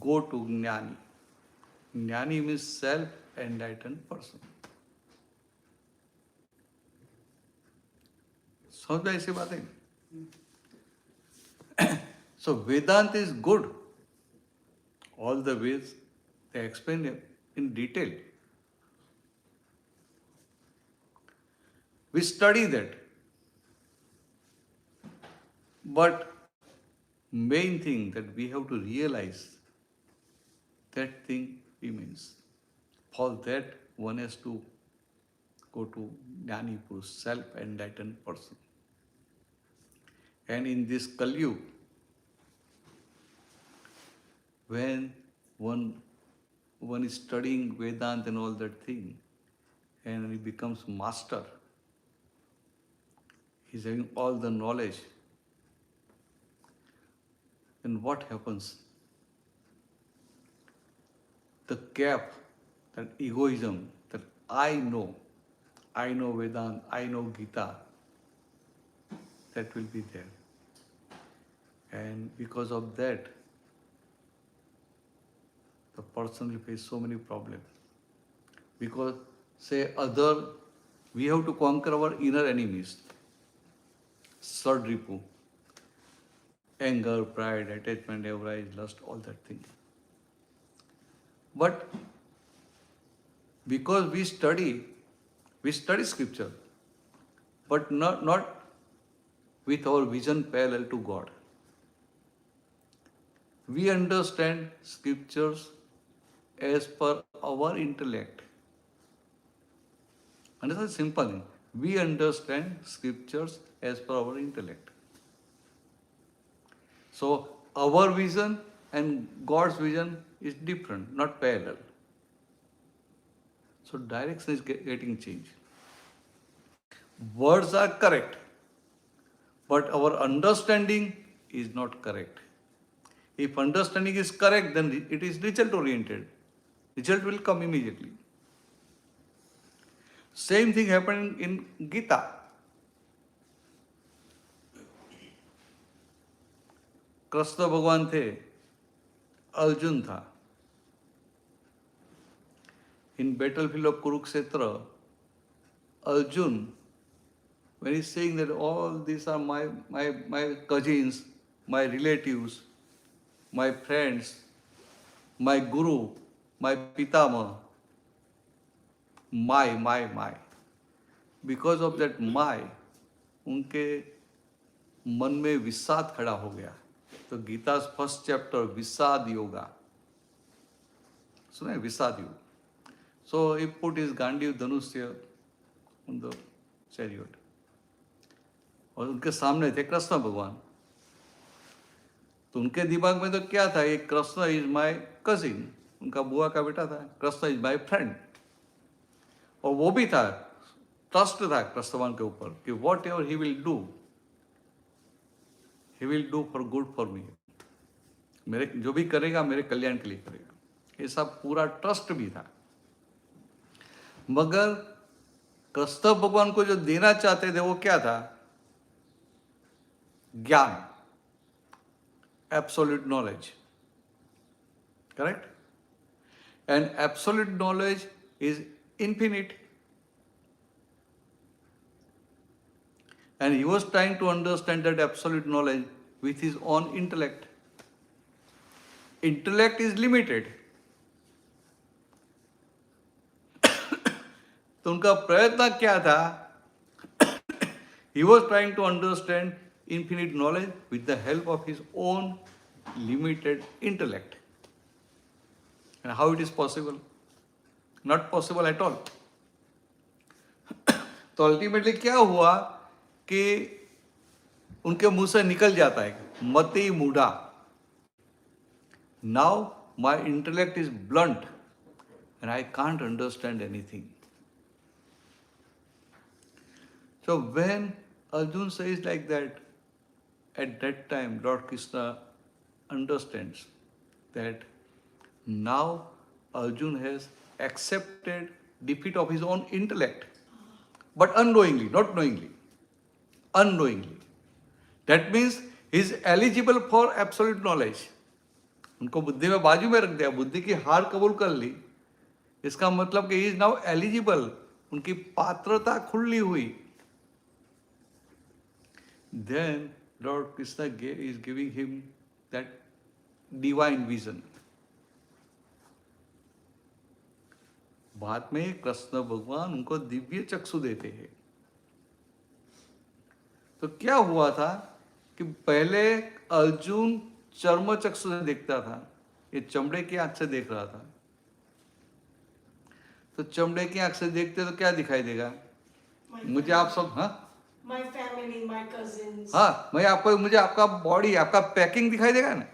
go to Jnani. Jnani means self-enlightened person. समझ में ऐसी बातें? So Vedanta is good. All the ways they explain it in detail. We study that. But main thing that we have to realize, that thing remains. For that one has to go to Jnani Purush, self-enlightened person. And in this Kali Yuga, when one is studying Vedanta and all that thing, and he becomes master, he's having all the knowledge, then what happens? The gap, that egoism, that I know Vedanta, I know Gita, that will be there. And because of that, the person will face so many problems. Because, we have to conquer our inner enemies. Sadripu, anger, pride, attachment, avarice, lust, all that thing. But because we study scripture, but not with our vision parallel to God. We understand scriptures as per our intellect. And it's a simple thing. We understand scriptures as per our intellect. So our vision and God's vision is different, not parallel. So direction is getting changed. Words are correct, but our understanding is not correct. If understanding is correct, then it is result-oriented. Result will come immediately. Same thing happened in Gita. Krishna भगवान थे, अर्जुन था. In battlefield of Kurukshetra, Arjun, when he's saying that all these are my cousins, my relatives, my friends, my guru, my pitama, my. Because of that my, उनके मन में विषाद खड़ा हो गया. तो गीता फर्स्ट चैप्टर विषाद योगा, सुना है विषाद योग. So he put his Gandiv Dhanusya on the chariot. और उनके सामने थे कृष्ण भगवान. तो उनके दिमाग में तो क्या था, ये कृष्ण इज माय कजिन, उनका बुआ का बेटा था. Krishna is my friend. और वो भी था, ट्रस्ट था कृष्ण भगवान के ऊपर कि what ever he will do for good for me. मेरे जो भी करेगा मेरे कल्याण के लिए करेगा. ऐसा पूरा ट्रस्ट भी था. मगर कृष्ण भगवान को जो देना चाहते थे वो क्या था? ज्ञान, absolute knowledge. Correct? And absolute knowledge is infinite. And he was trying to understand that absolute knowledge with his own intellect. Intellect is limited. तो उनका प्रयत्न क्या था? He was trying to understand infinite knowledge with the help of his own limited intellect. And how it is possible? Not possible at all. तो ultimately क्या हुआ कि उनके मुंह से निकल जाता है, मति मूढ़ा. Now my intellect is blunt and I can't understand anything. So when Arjun says like that, at that time Lord Krishna understands that now Arjun has accepted defeat of his own intellect, but unknowingly, not knowingly, unknowingly. That means he is eligible for absolute knowledge. उनको बुद्धि में बाजू में रख दिया, बुद्धि की हार कबूल कर ली. इसका मतलब कि ही इज नाउ एलिजिबल, उनकी पात्रता खुली हुई. Then Lord Krishna is giving him that divine vision. बाद में कृष्ण भगवान उनको दिव्य चक्षु देते हैं. तो क्या हुआ था कि पहले अर्जुन चर्म चक्षु से देखता था, ये चमड़े की आंख से देख रहा था. तो चमड़े की आंख से देखते तो क्या दिखाई देगा? मुझे आप सब, हाँ, My family, my cousins. हाँ, मैं आपको, मुझे आपका बॉडी, आपका पैकिंग दिखाई देगा ना.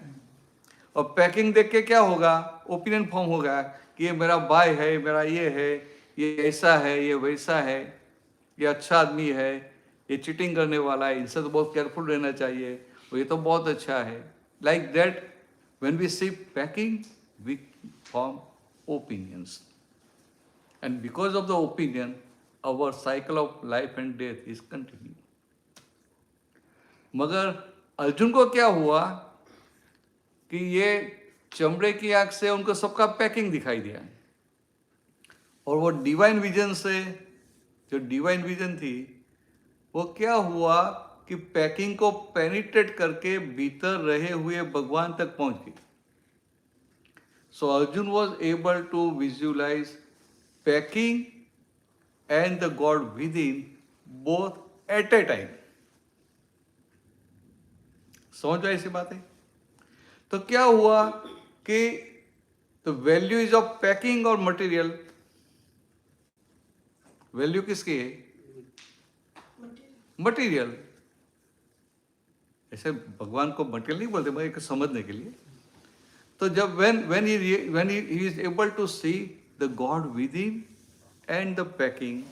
और पैकिंग देख के क्या होगा? ओपिनियन फॉर्म होगा कि ये मेरा भाई है, मेरा ये है, ये ऐसा है, ये वैसा है, ये अच्छा आदमी है, ये चीटिंग करने वाला है, इनसे तो बहुत केयरफुल रहना चाहिए, ये तो बहुत अच्छा है. Like that when we see packing we form opinions, and because of the opinion our cycle of life and death is continuing. मगर अर्जुन को क्या हुआ कि ये चमड़े की आंख से उनको सबका पैकिंग दिखाई दिया, और वो डिवाइन विजन से, जो डिवाइन विजन थी, वो क्या हुआ कि पैकिंग को पेनिट्रेट करके भीतर रहे हुए भगवान तक पहुंच गई. So Arjun was able to visualise packing and the God within both at a time. समझ में ऐसी बात है? तो क्या हुआ कि the value is of packing और material, वैल्यू किसकी है? मटेरियल. ऐसे भगवान को मटेरियल नहीं बोलते, मैं एक समझने के लिए. तो जब when he is able to see the God within and the packing,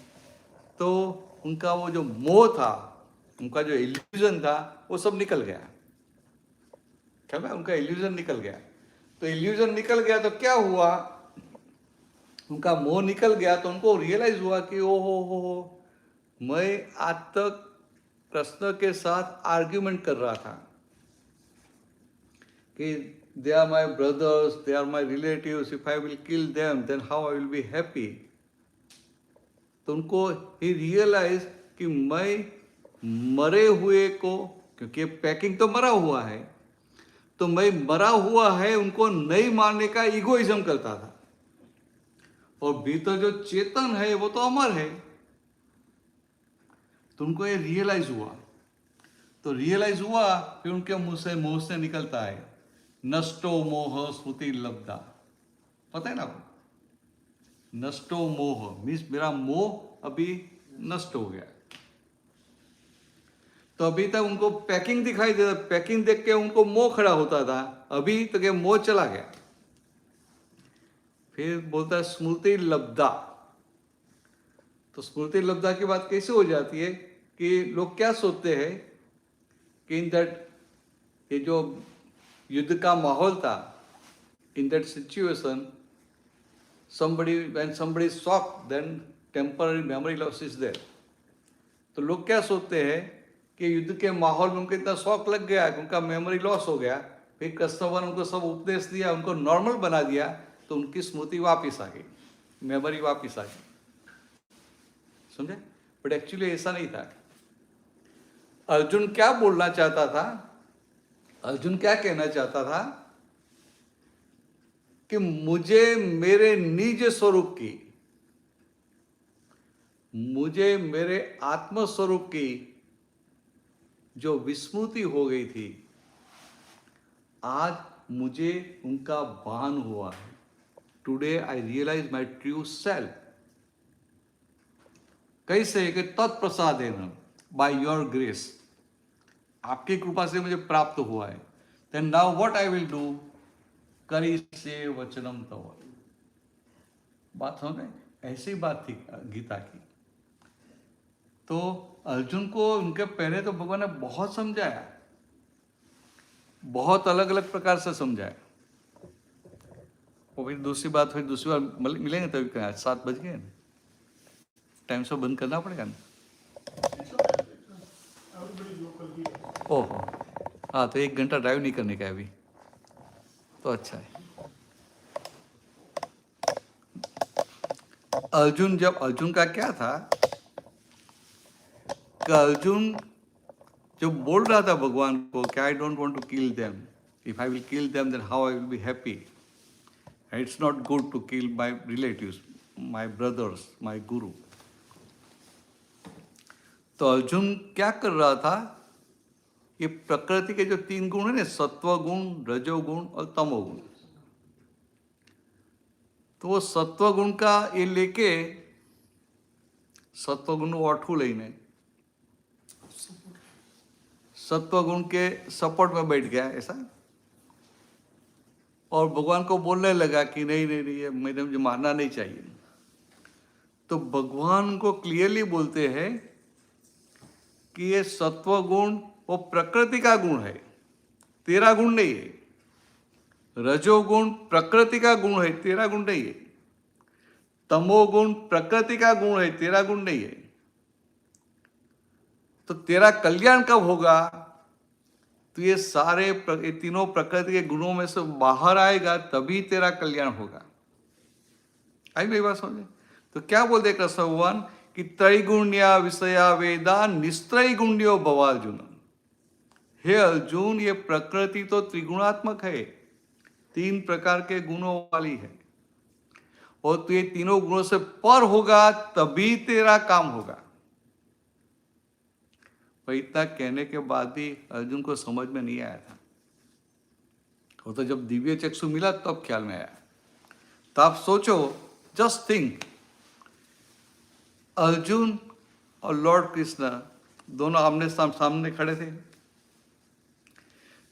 तो उनका वो जो मोह था, उनका जो इल्यूजन था, वो सब निकल गया. क्या मैं, उनका इल्यूजन निकल गया. तो इल्यूजन निकल गया तो क्या हुआ? उनका मोह निकल गया. तो उनको रियलाइज हुआ कि ओ हो, मैं आज तक कृष्ण के साथ आर्ग्यूमेंट कर रहा था कि they are my brothers, they are my relatives, if I will kill them then how I will be happy. तो उनको ही रियलाइज कि मैं मरे हुए को, क्योंकि पैकिंग तो मरा हुआ है, तो मैं मरा हुआ है उनको नहीं मारने का इगोइज्म करता था, और भीतर जो चेतन है वो तो अमर है. तो उनको ये रियलाइज हुआ. तो रियलाइज हुआ, फिर उनके मुंह से निकलता है नष्टो मोह स्मृति लब्धा. पता है ना आपको? नष्टो मोह मीन्स मेरा मोह अभी नष्ट हो गया. तो अभी तक उनको पैकिंग दिखाई देता, पैकिंग देख के उनको मोह खड़ा होता था, अभी तक ये मोह चला गया. फिर बोलता है स्मृति लब्धा. तो स्मृति लब्धा की बात कैसे हो जाती है कि लोग क्या सोचते हैं कि इन दैट, ये जो युद्ध का माहौल था, in that situation when somebody is shocked, then temporary memory loss is there. तो लोग क्या सोचते हैं कि युद्ध के माहौल में उनको इतना शॉक लग गया कि उनका मेमोरी लॉस हो गया. फिर कृष्ण ने उनको सब उपदेश दिया, उनको नॉर्मल बना दिया, तो उनकी स्मृति वापस आ गई, मेमोरी वापस आ गई. समझे? बट एक्चुअली ऐसा नहीं था. अर्जुन क्या बोलना चाहता था? अर्जुन क्या कहना चाहता था कि मुझे मेरे निज स्वरूप की, मुझे मेरे आत्मस्वरूप की जो विस्मृति हो गई थी, आज मुझे उनका भान हुआ है. Today I realize my true self. कैसे कि तत्प्रसादेन, बाय योर ग्रेस, आपकी कृपा से मुझे प्राप्त हुआ है. Then now what I will do, करिष्ये वचनम तव. बात समझ में? ऐसी बात थी गीता की. तो अर्जुन को उनके पहले तो भगवान ने बहुत समझाया, बहुत अलग अलग प्रकार से समझाया. और फिर दूसरी बात, फिर दूसरी बार मिलेंगे तभी कहें. 7 बज गए, टाइम से बंद करना पड़ेगा ना. ओहो, हाँ, तो 1 घंटा ड्राइव नहीं करने का है अभी, तो अच्छा है. अर्जुन का क्या था कि अर्जुन जो बोल रहा था भगवान को कि I don't want to kill them, if I will kill them then how I will be happy. It's not good to kill my relatives, my brothers, my guru. तो अर्जुन क्या कर रहा था, ये प्रकृति के जो 3 गुण है ना, सत्व गुण, रजोगुण और तमोगुण, तो वो सत्व गुण का ये लेके सत्व गुण ओठू लईने सत्व गुण के सपोर्ट में बैठ गया ऐसा, और भगवान को बोलने लगा कि नहीं नहीं नहीं, ये मुझे मारना नहीं चाहिए. तो भगवान को क्लियरली बोलते हैं कि ये सत्व गुण वो प्रकृति का गुण है, तेरा गुण नहीं है. रजोगुण प्रकृति का गुण है, तेरा गुण नहीं है. तमोगुण प्रकृति का गुण है, तेरा गुण नहीं है. तो तेरा कल्याण कब होगा, तो ये सारे ये तीनों प्रकृति के गुणों में से बाहर आएगा, तभी तेरा कल्याण होगा. आई मेरी बात समझे? तो क्या बोलते कृष्ण भगवान कि त्रैगुण्या विषया वेदा निस्त्रैगुण्यो भवार्जुन. हे अर्जुन, ये प्रकृति तो त्रिगुणात्मक है, 3 प्रकार के गुणों वाली है, और तू ये तीनों गुणों से पर होगा तभी तेरा काम होगा. पर इतना कहने के बाद भी अर्जुन को समझ में नहीं आया था. वो तो जब दिव्य चक्षु मिला तब ख्याल में आया. तो आप सोचो, जस्ट थिंक, अर्जुन और लॉर्ड कृष्ण दोनों आमने सामने खड़े थे.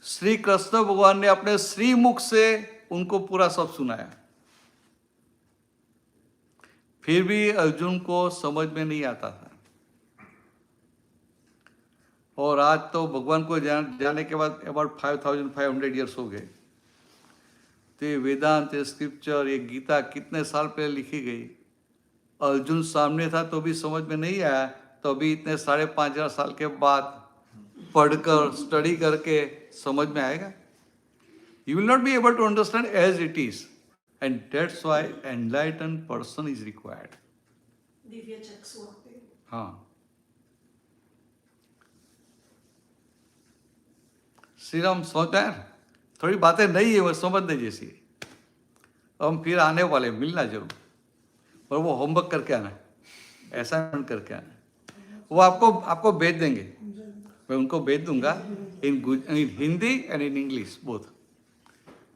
श्री कृष्ण भगवान ने अपने श्री मुख से उनको पूरा सब सुनाया, फिर भी अर्जुन को समझ में नहीं आता था. और आज तो भगवान को जाने के बाद अबाउट 5500 ईयर्स हो गए. तो ये वेदांत, ये स्क्रिप्चर, ये गीता कितने साल पहले लिखी गई. अर्जुन सामने था तो भी समझ में नहीं आया, तो अभी इतने 5,500 साल के बाद पढ़कर स्टडी करके समझ में आएगा. You will not be able to understand as it is, and that's why enlighten person is required. दिव्य चक्षु होते हैं. हाँ, श्री राम सोचते हैं थोड़ी बातें नहीं है वो समझने जैसी. हम फिर आने वाले, मिलना जरूर, और वो होमवर्क करके आना, असाइनमेंट करके आना. वो आपको भेज देंगे, मैं उनको भेज दूंगा in Hindi and in English both.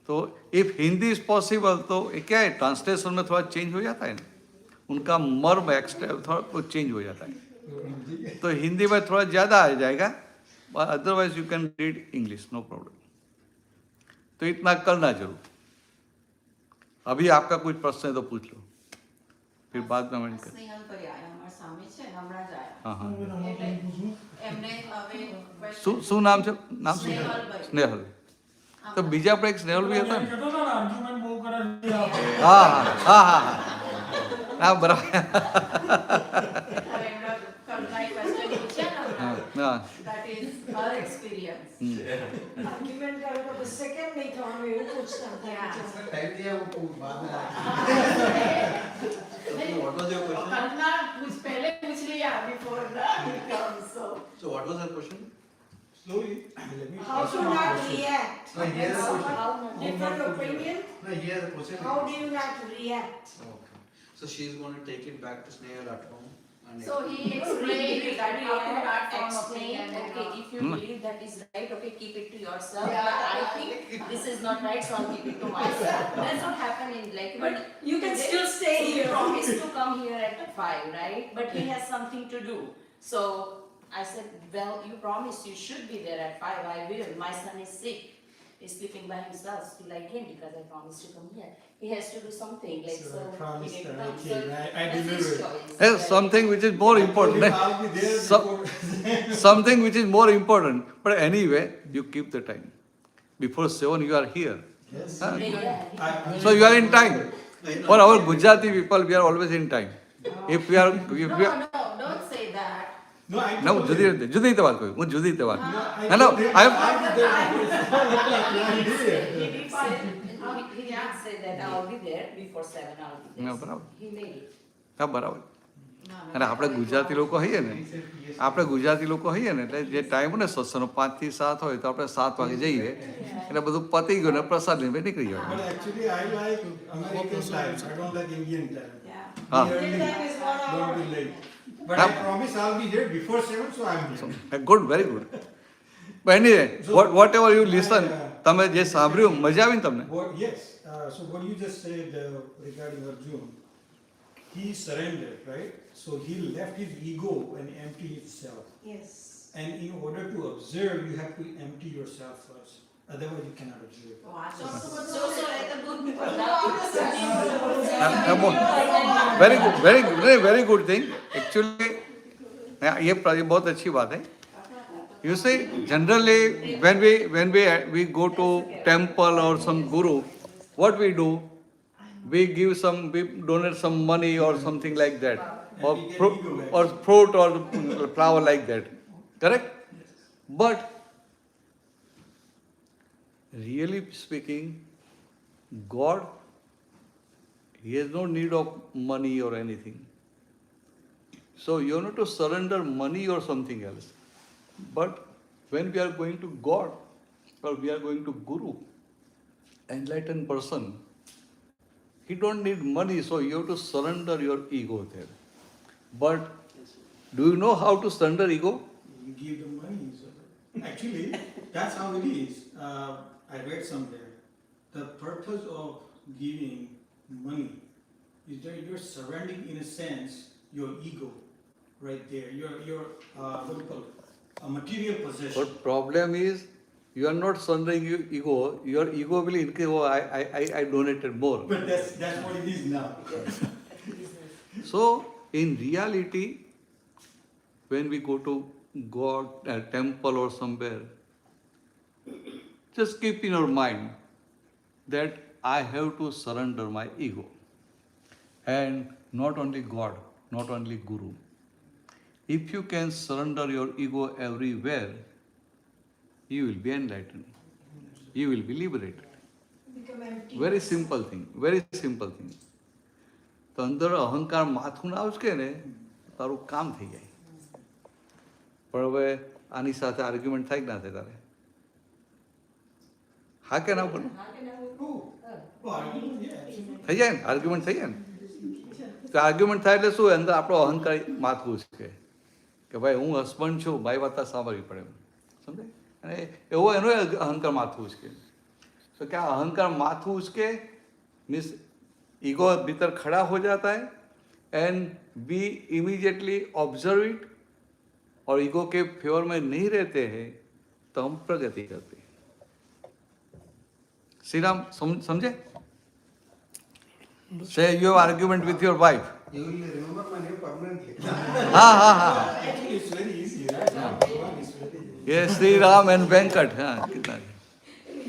तो इफ हिंदी इज पॉसिबल तो क्या है, ट्रांसलेशन में थोड़ा चेंज हो जाता है ना, उनका मर्म एक्स्ट्रा थोड़ा चेंज हो जाता है. तो हिंदी में थोड़ा ज़्यादा आ जाएगा, otherwise you can read English, no problem. तो इतना करना जरूर. अभी आपका कुछ प्रश्न है तो पूछ लो, फिर बाद में कर. સ્નેહલ પર આયા અમારા સામે છે ને, હમણાં જ આયા. हाँ हाँ. એમને હવે શું નામ છે? નામ શું? સ્નેહલભાઈ. સ્નેહલ. તો બીજા આપણે એક સ્નેહલ બી હતા ને? કહેતો હતો ને, આર્ગ્યુમેન્ટ બહુ કરે છે. હા હા હા હા હા, બરાબર. હવે એમણે કલ્પનાએ question પૂછ્યા ને હા હમણાં, હા. that is her experience. Argument કરે તો સેકન્ડ નહીં થવાનું એવું પૂછતા હતા. टाइम दिया वो बाद में What was your question? કલ્પના पहले पूछ लिया before he comes, so. So what was her question? slowly. Let me How to not react. No, here's the question. How different opinion. No, here's the question. How do you not react? Okay. So she's going to take it back to Snehal at home So he explained that how to not form explain, opinion. okay, if you believe that is right, okay, keep it to yourself. Yeah. But I think this is not right, so I'll keep it to myself. That's what happened in like. But you can still stay He here. promised to come here at 5, right? But he has something to do. So I said, well, you promised you should be there at 5. I will. My son is sick. He's sleeping by himself, still I came because I promised to come here. He has to do something, like So so. I promised he that didn't I come. came, So I that's his delivered. choice, Yes, right? something which is more important. I'll be there So- before. Something which is more important. But anyway, you keep the time. Before 7, you are here. Yes. Huh? Yeah. So you are in time. For our Gujarati people, we are always in time. If we are, No, don't say that. No, I No, told જુદી him. રીતે જુદી રીતે વાત કહું હું જુદી રીતે વાત No, I hello told him I am I'll be there before 7 o'clock. I'm here. He did say that I'll be there before 7. I'll be there. No, બરાબર. He made it. હા બરાબર અને આપણે ગુજરાતી લોકો હોઈએ ને આપણે ગુજરાતી લોકો હોઈએ ને એટલે જે ટાઈમ હોય ને સત્સંગનો 5 થી 7 હોય તો આપણે 7 વાગે જઈએ એટલે બધું પતી ગયું ને પ્રસાદ લઈને નીકળી But જવાનું. actually, I like American time. I don't like Indian time. Yeah. Ah. Be early, Indian time is 1 hour. don't be late. But Ah. I promise I'll be there before 7, so I'm here. Good very good. But anyway, whatever you listen તમે જે સાંભળ્યું મજા આવી ને તમને? Yes. So what you just said regarding Arjun, he surrendered, right? So he left his ego and emptied himself. Yes. And in order to observe, you have to empty yourself first. Otherwise, you cannot observe. Very good very good thing actually ये बहुत अच्छी बात है. You see, generally when we go to temple or some guru, what we do, we donate some money or something like that, or fruit or flower like that, correct? But really speaking, God, He has no need of money or anything. So you have not to surrender money or something else. But when we are going to God or we are going to Guru, enlightened person, he don't need money, so you have to surrender your ego there. But do you know how to surrender ego? You give them money. So actually, that's how it is. I read somewhere. The purpose of giving money is that you're surrendering, in a sense, your ego right there. Your what do you call it? A material possession. But problem is, you are not surrendering your ego. Your ego will increase. Oh, I donated more. But that's what it is now. So, in reality, when we go to God, a temple or somewhere, just keep in your mind that I have to surrender my ego. And not only God, not only Guru. If you can surrender your ego everywhere, you will be enlightened. You will be liberated. Become empty. Very simple thing. Very simple thing. તો અંદર અહંકાર માથું ના ઉચકે ને તારું કામ થઈ જાય. પણ હવે આની સાથે આર્ગ્યુમેન્ટ થાય કે ના થાય તારે? હા કે ના બોલો? થઈ જાય ને આર્ગ્યુમેન્ટ થઈ જાય ને? તો આર્ગ્યુમેન્ટ થાય એટલે શું અંદર આપણો અહંકાર માથું ઉચકે કે ભાઈ હું હસબન્ડ છું, ભાઈ વાત સાંભળવી પડે એમ સમજાય? અને એવો એનો અહંકાર માથું ઉચકે. तो क्या अहंकार माथू उसके मीन्स ईगो भीतर खड़ा हो जाता है and we immediately observe it और ईगो के फेवर में नहीं रहते हैं तो हम प्रगति करते हैं. श्री राम समझे? से you argument with your wife. You will remember my name permanently. हाँ हाँ हाँ. Actually, it's very easy, right? It's very easy. ये श्री राम एंड वेंकट. हाँ कितना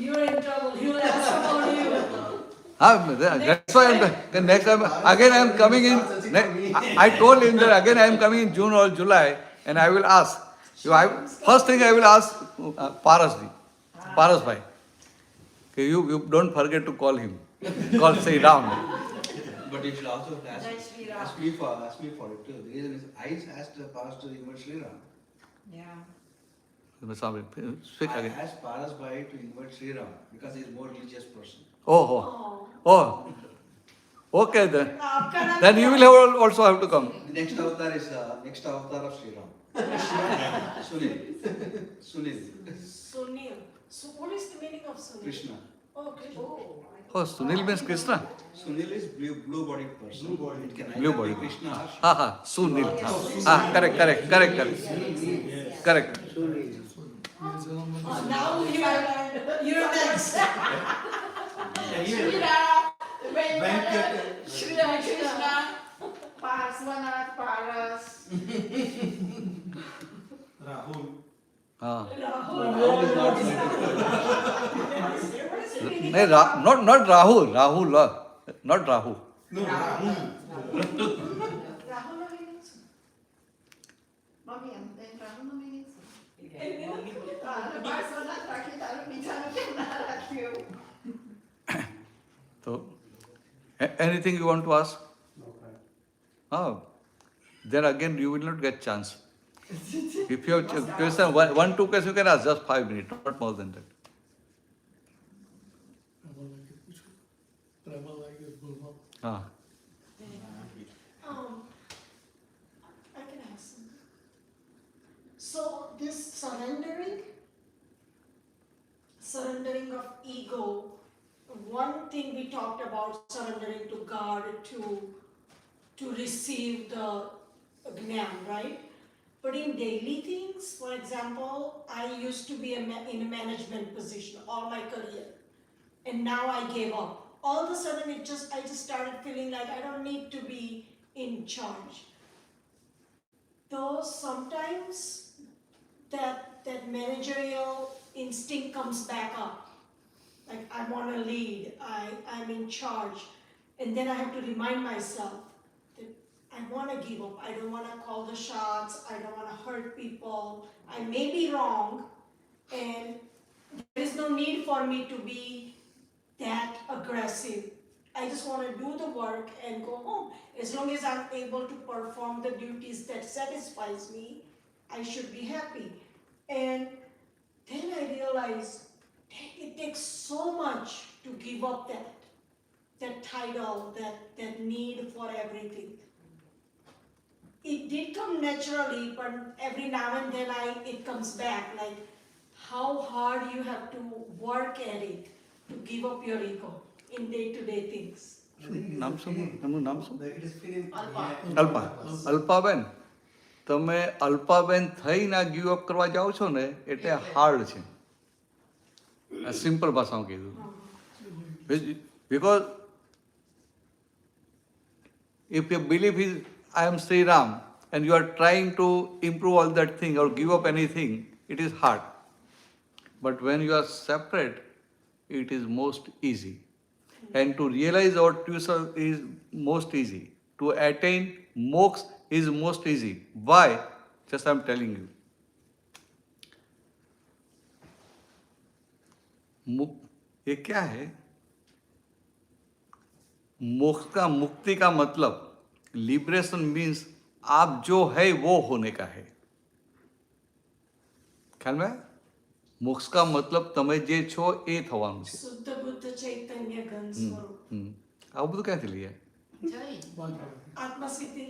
You're in trouble. He will ask about you. That's why the next time again I am coming in. I told him that again I am coming in June or July, and I will ask. First thing I will ask Parasbhai. Okay, you don't forget to call him. Call Sri Ram. But you should also ask me for it too. The reason is I asked Paras to invite Sri Ram. Yeah. Speak I again. asked Parasbhai to invite Sri Ram because he is more religious person. Oh. Okay then. आपका नाम Then क्या you है? will also have to come. The next avatar is next avatar of Sri Ram. Sunil. Sunil. Sunil. So what is the meaning of Sunil? Krishna. Oh, Krishna. Oh, Sunil means Krishna. Sunil is blue bodied person. Blue bodied. It can Blue either body. be Krishna or Shiva. Ha ha. Sunil. Correct. Correct. Oh, now you are next. Shri Ram, Shri Krishna, Parasbhai Patel. Rahul. हाँ. Rahul. Rahul is not related. नहीं not Rahul. Not Rahul. No, Rahul. Rahul no meaning શું? Mummy એમ તે રાહુલ નો meaning શું? તારે પાર્શ્વનાથ રાખી તારું બીજાનું કેમ ના રાખ્યું? So, anything you want to ask? No, right. Oh, then again you will not get chance. If you have question, one, two questions you can ask, just 5 minutes, not more than that. हाँ. I can ask something. So this surrendering of ego, one thing we talked about surrendering to God to receive the Gnan, right? But in daily things, for example, I used to be in a management position all my career, and now I gave up. All of a sudden, I just started feeling like I don't need to be in charge. Though sometimes that managerial instinct comes back up, like I want to lead, I'm in charge, and then I have to remind myself that I want to give up. I don't want to call the shots. I don't want to hurt people. I may be wrong, and there is no need for me to be that aggressive. I just want to do the work and go home. As long as I'm able to perform the duties that satisfies me, I should be happy. And then I realized it takes so much to give up that title, that need for everything. It did come naturally, but every now and then it comes back, like how hard you have to work at it to give up your ego in day-to-day things. નામ શું? એમનું નામ શું? It is feeling. Alpaben, તમે અલ્પાબેન થઈને give up કરવા જાઓ છો ને એટલે હાર્ડ છે. સિમ્પલ ભાષામાં કીધું. Because if your belief is I am Sri Ram and you are trying to improve all that thing or give up anything, it is hard. But when you are separate, it is most easy. And to realize what yourself is most easy. To attain moksha is most easy. Why? Just I am telling you. ये क्या है? मोक्ष का, मुक्ति का मतलब liberation means आप जो है वो होने का है. ख्याल में? મોક્ષ કા મતલબ તમે જે છો એ થવાનું છે. શુદ્ધ બુદ્ધ ચૈતન્ય ઘન સ્વરૂપ. આવું બધું ક્યાંથી લઈએ? આત્મસિદ્ધિ.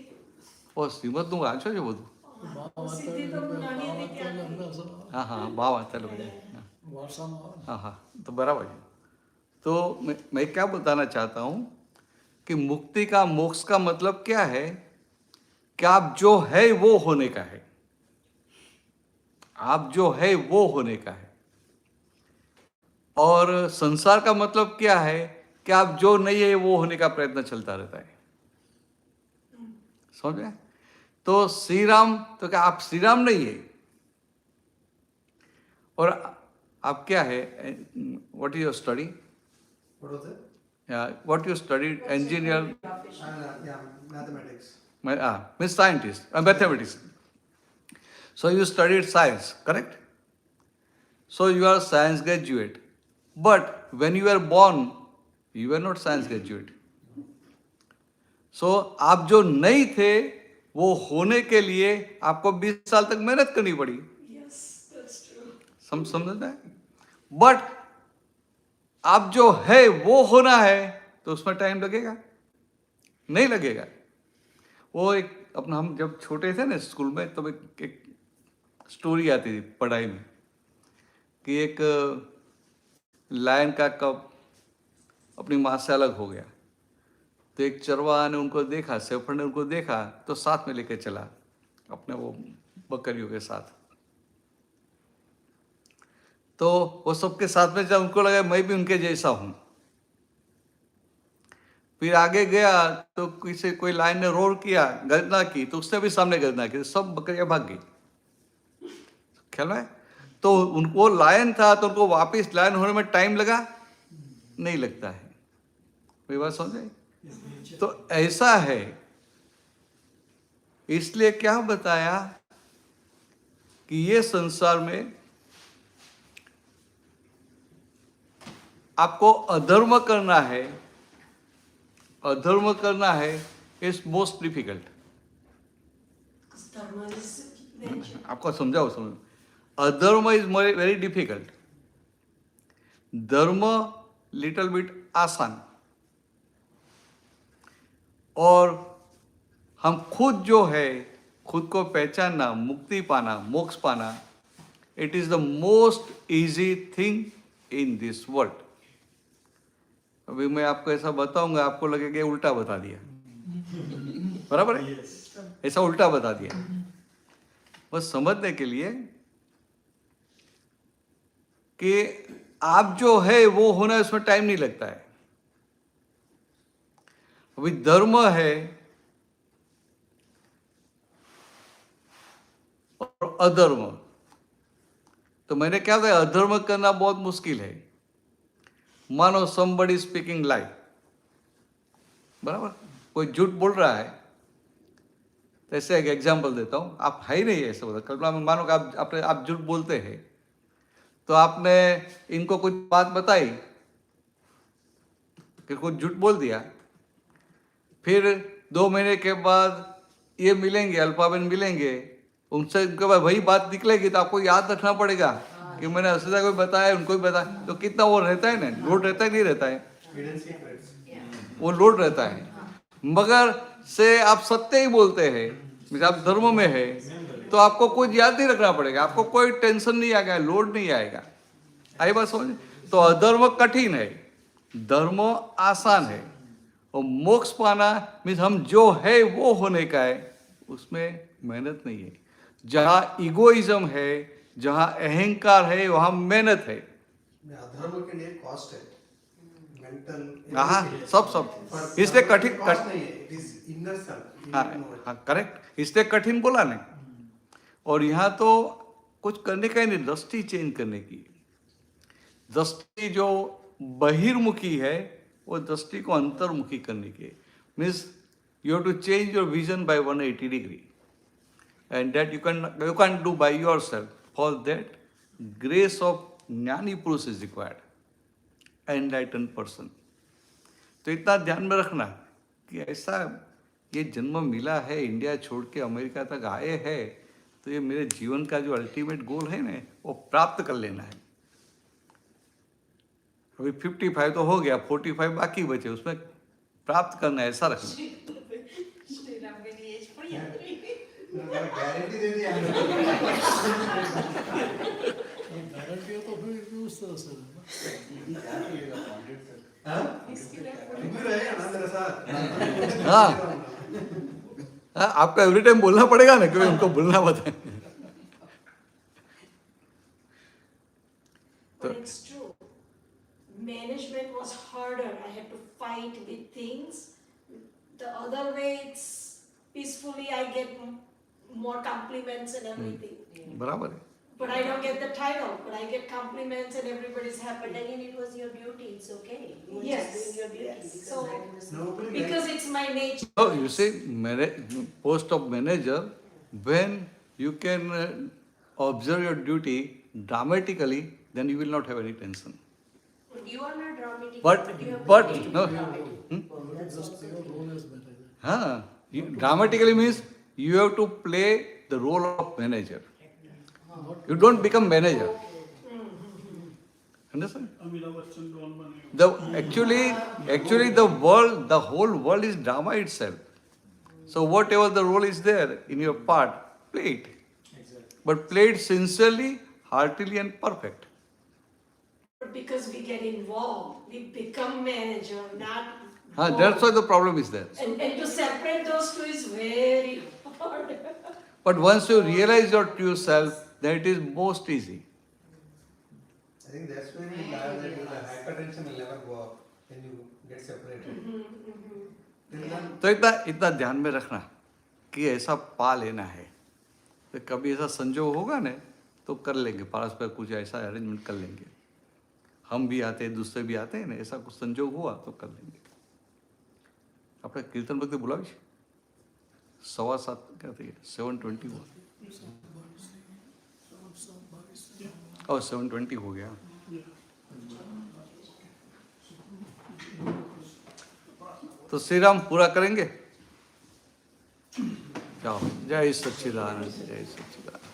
ઓ શ્રીમદનું વાંચો છો બધું? સિદ્ધિ તો હું નાની હતી ત્યારથી. હા હા ભાવ વાંચેલો છે. हाँ हाँ तो बराबर है. तो मैं क्या बताना चाहता हूँ कि मुक्ति का, मोक्ष का मतलब क्या है कि आप जो है वो होने का है. आप जो है वो होने का है. और संसार का मतलब क्या है कि आप जो नहीं है वो होने का प्रयत्न चलता रहता है. समझ में? तो श्री राम, तो क्या आप श्री राम नहीं है? और आप क्या है? What is your study? What was it? What you studied? Engineer? Yeah, mathematics. Means scientist, mathematics. So you studied science, correct? So you are science graduate. But when you were born, you were not science graduate. So आप जो नहीं थे वो होने के लिए आपको 20 साल तक मेहनत करनी पड़ी. Yes, that's true. समझना है? बट आप जो है वो होना है तो उसमें टाइम लगेगा. नहीं लगेगा। वो एक अपना, हम जब छोटे थे ना स्कूल में, तब एक स्टोरी आती थी पढ़ाई में कि एक लायन का कब अपनी माँ से अलग हो गया, तो एक चरवाहा ने उनको देखा, शेफर्ड ने उनको देखा, तो साथ में लेके चला अपने वो बकरियों के साथ। तो वो सबके साथ में, जब उनको लगा मैं भी उनके जैसा हूं, फिर आगे गया तो किसी कोई लायन ने रोर किया, गर्जना की, तो उसने भी सामने गर्जना की, सब बकरियां भाग गई। ख्याल है? तो उनको लायन था, तो उनको वापस लायन होने में टाइम लगा? नहीं लगता है। कोई बात समझे? तो ऐसा है। इसलिए क्या बताया कि ये संसार में आपको अधर्म करना है, अधर्म करना है इज मोस्ट डिफिकल्ट। आपको समझाओ, समझो। अधर्म इज वेरी डिफिकल्ट, धर्म लिटिल बिट आसान। और हम खुद जो है, खुद को पहचानना, मुक्ति पाना, मोक्ष पाना, it is the most easy thing in this world. अभी मैं आपको ऐसा बताऊंगा, आपको लगेगा ये उल्टा बता दिया, बराबर है? ऐसा उल्टा बता दिया। बस समझने के लिए कि आप जो है वो होना, उसमें टाइम नहीं लगता है। अभी धर्म है और अधर्म, तो मैंने क्या कहा, अधर्म करना बहुत मुश्किल है। मानो somebody स्पीकिंग lie, बराबर? कोई झूठ बोल रहा है, तो ऐसे एक एग्जाम्पल देता हूँ। आप है ही नहीं ऐसे बोलते, कल्पना में मानो कि आप झूठ बोलते हैं, तो आपने इनको कुछ बात बताई कि कुछ झूठ बोल दिया, फिर 2 महीने के बाद ये मिलेंगे, अल्पाबेन मिलेंगे, उनसे उनके बाद वही बात निकलेगी, तो आपको याद रखना पड़ेगा कि मैंने असीदा को बताया, उनको भी बताया। तो कितना वो रहता है ना, लोड रहता है, नहीं रहता है? वो लोड रहता है। मगर से आप सत्य ही बोलते हैं, आप धर्म में है, तो आपको कुछ याद नहीं रखना पड़ेगा, आपको कोई टेंशन नहीं आएगा, लोड नहीं आएगा। आई बात समझ? तो अधर्म कठिन है, धर्म आसान है। और मोक्ष पाना मीन्स हम जो है वो होने का है, उसमें मेहनत नहीं है। जहाँ इगोइज्म है, जहाँ अहंकार है, वहाँ मेहनत है। अधर्म के लिए कॉस्ट है, मेंटल, हाँ, सब इसलिए कठिन, हाँ करेक्ट, इसलिए कठिन बोला नहीं। और यहाँ तो कुछ करने का ही नहीं, दृष्टि चेंज करने की। दृष्टि जो बहिर्मुखी है, वो दृष्टि को अंतर्मुखी करने की। Means you have to change your vision by 180 degree, and that you can't do by yourself. For that, grace of ज्ञानी पुरुष is required, enlightened person. तो इतना ध्यान में रखना कि ऐसा ये जन्म मिला है, इंडिया छोड़ के अमेरिका तक आए हैं, तो ये मेरे जीवन का जो अल्टीमेट गोल है ना, वो प्राप्त कर लेना है। अभी 55 तो हो गया, 45 बाकी बचे, उसमें प्राप्त करना है, ऐसा रखना। गारंटी दे दी गारंटी हो तो फिर उस तरह से मेरे साथ। हाँ, आपको एवरी टाइम बोलना पड़ेगा ना, क्योंकि उनको बोलना बताए। But it's true. Management was harder. I had to fight with things. The other way, it's peacefully. I get more compliments and everything. बराबर है। But I don't get the title. But I get compliments and everybody's happy. But again, it was your duty. It's okay. You were Yes. just doing your duty. Yes. So because it's my nature. So you see, post of manager, when you can observe your duty dramatically, then you will not have any tension. You are not dramatic. But you have but to be no, just your role as manager. हाँ, dramatically means you have to play the role of manager. You don't become manager. Understand? Amitabh Bachchan don't bane. The actually the whole world is drama itself. So whatever the role is there in your part, play it. Exactly. But play it sincerely, heartily, and perfect. But because we get involved, we become manager, not. That's why the problem is there. And to separate those two is very hard. But once you realize your true self, then it is most easy. I think that's where you learn that the hypertension will never go up when you get separated. Till then, तो इतना ध्यान में रखना कि ऐसा पा लेना है, तो कभी ऐसा संजोग होगा ना तो कर लेंगे, पारस्पर कुछ ऐसा अरेंजमेंट कर लेंगे. हम भी आते हैं, दूसरे भी आते हैं ना, ऐसा कुछ संजोग हुआ तो कर लेंगे. આપણે કીર્તન ભક્તિ બોલાવી છે 7:15 ક્યાંથી 7:20 और 7:20 हो गया. तो श्री राम पूरा करेंगे. जाओ. जय सच्चिदानंद, जय सच्चिदानंद.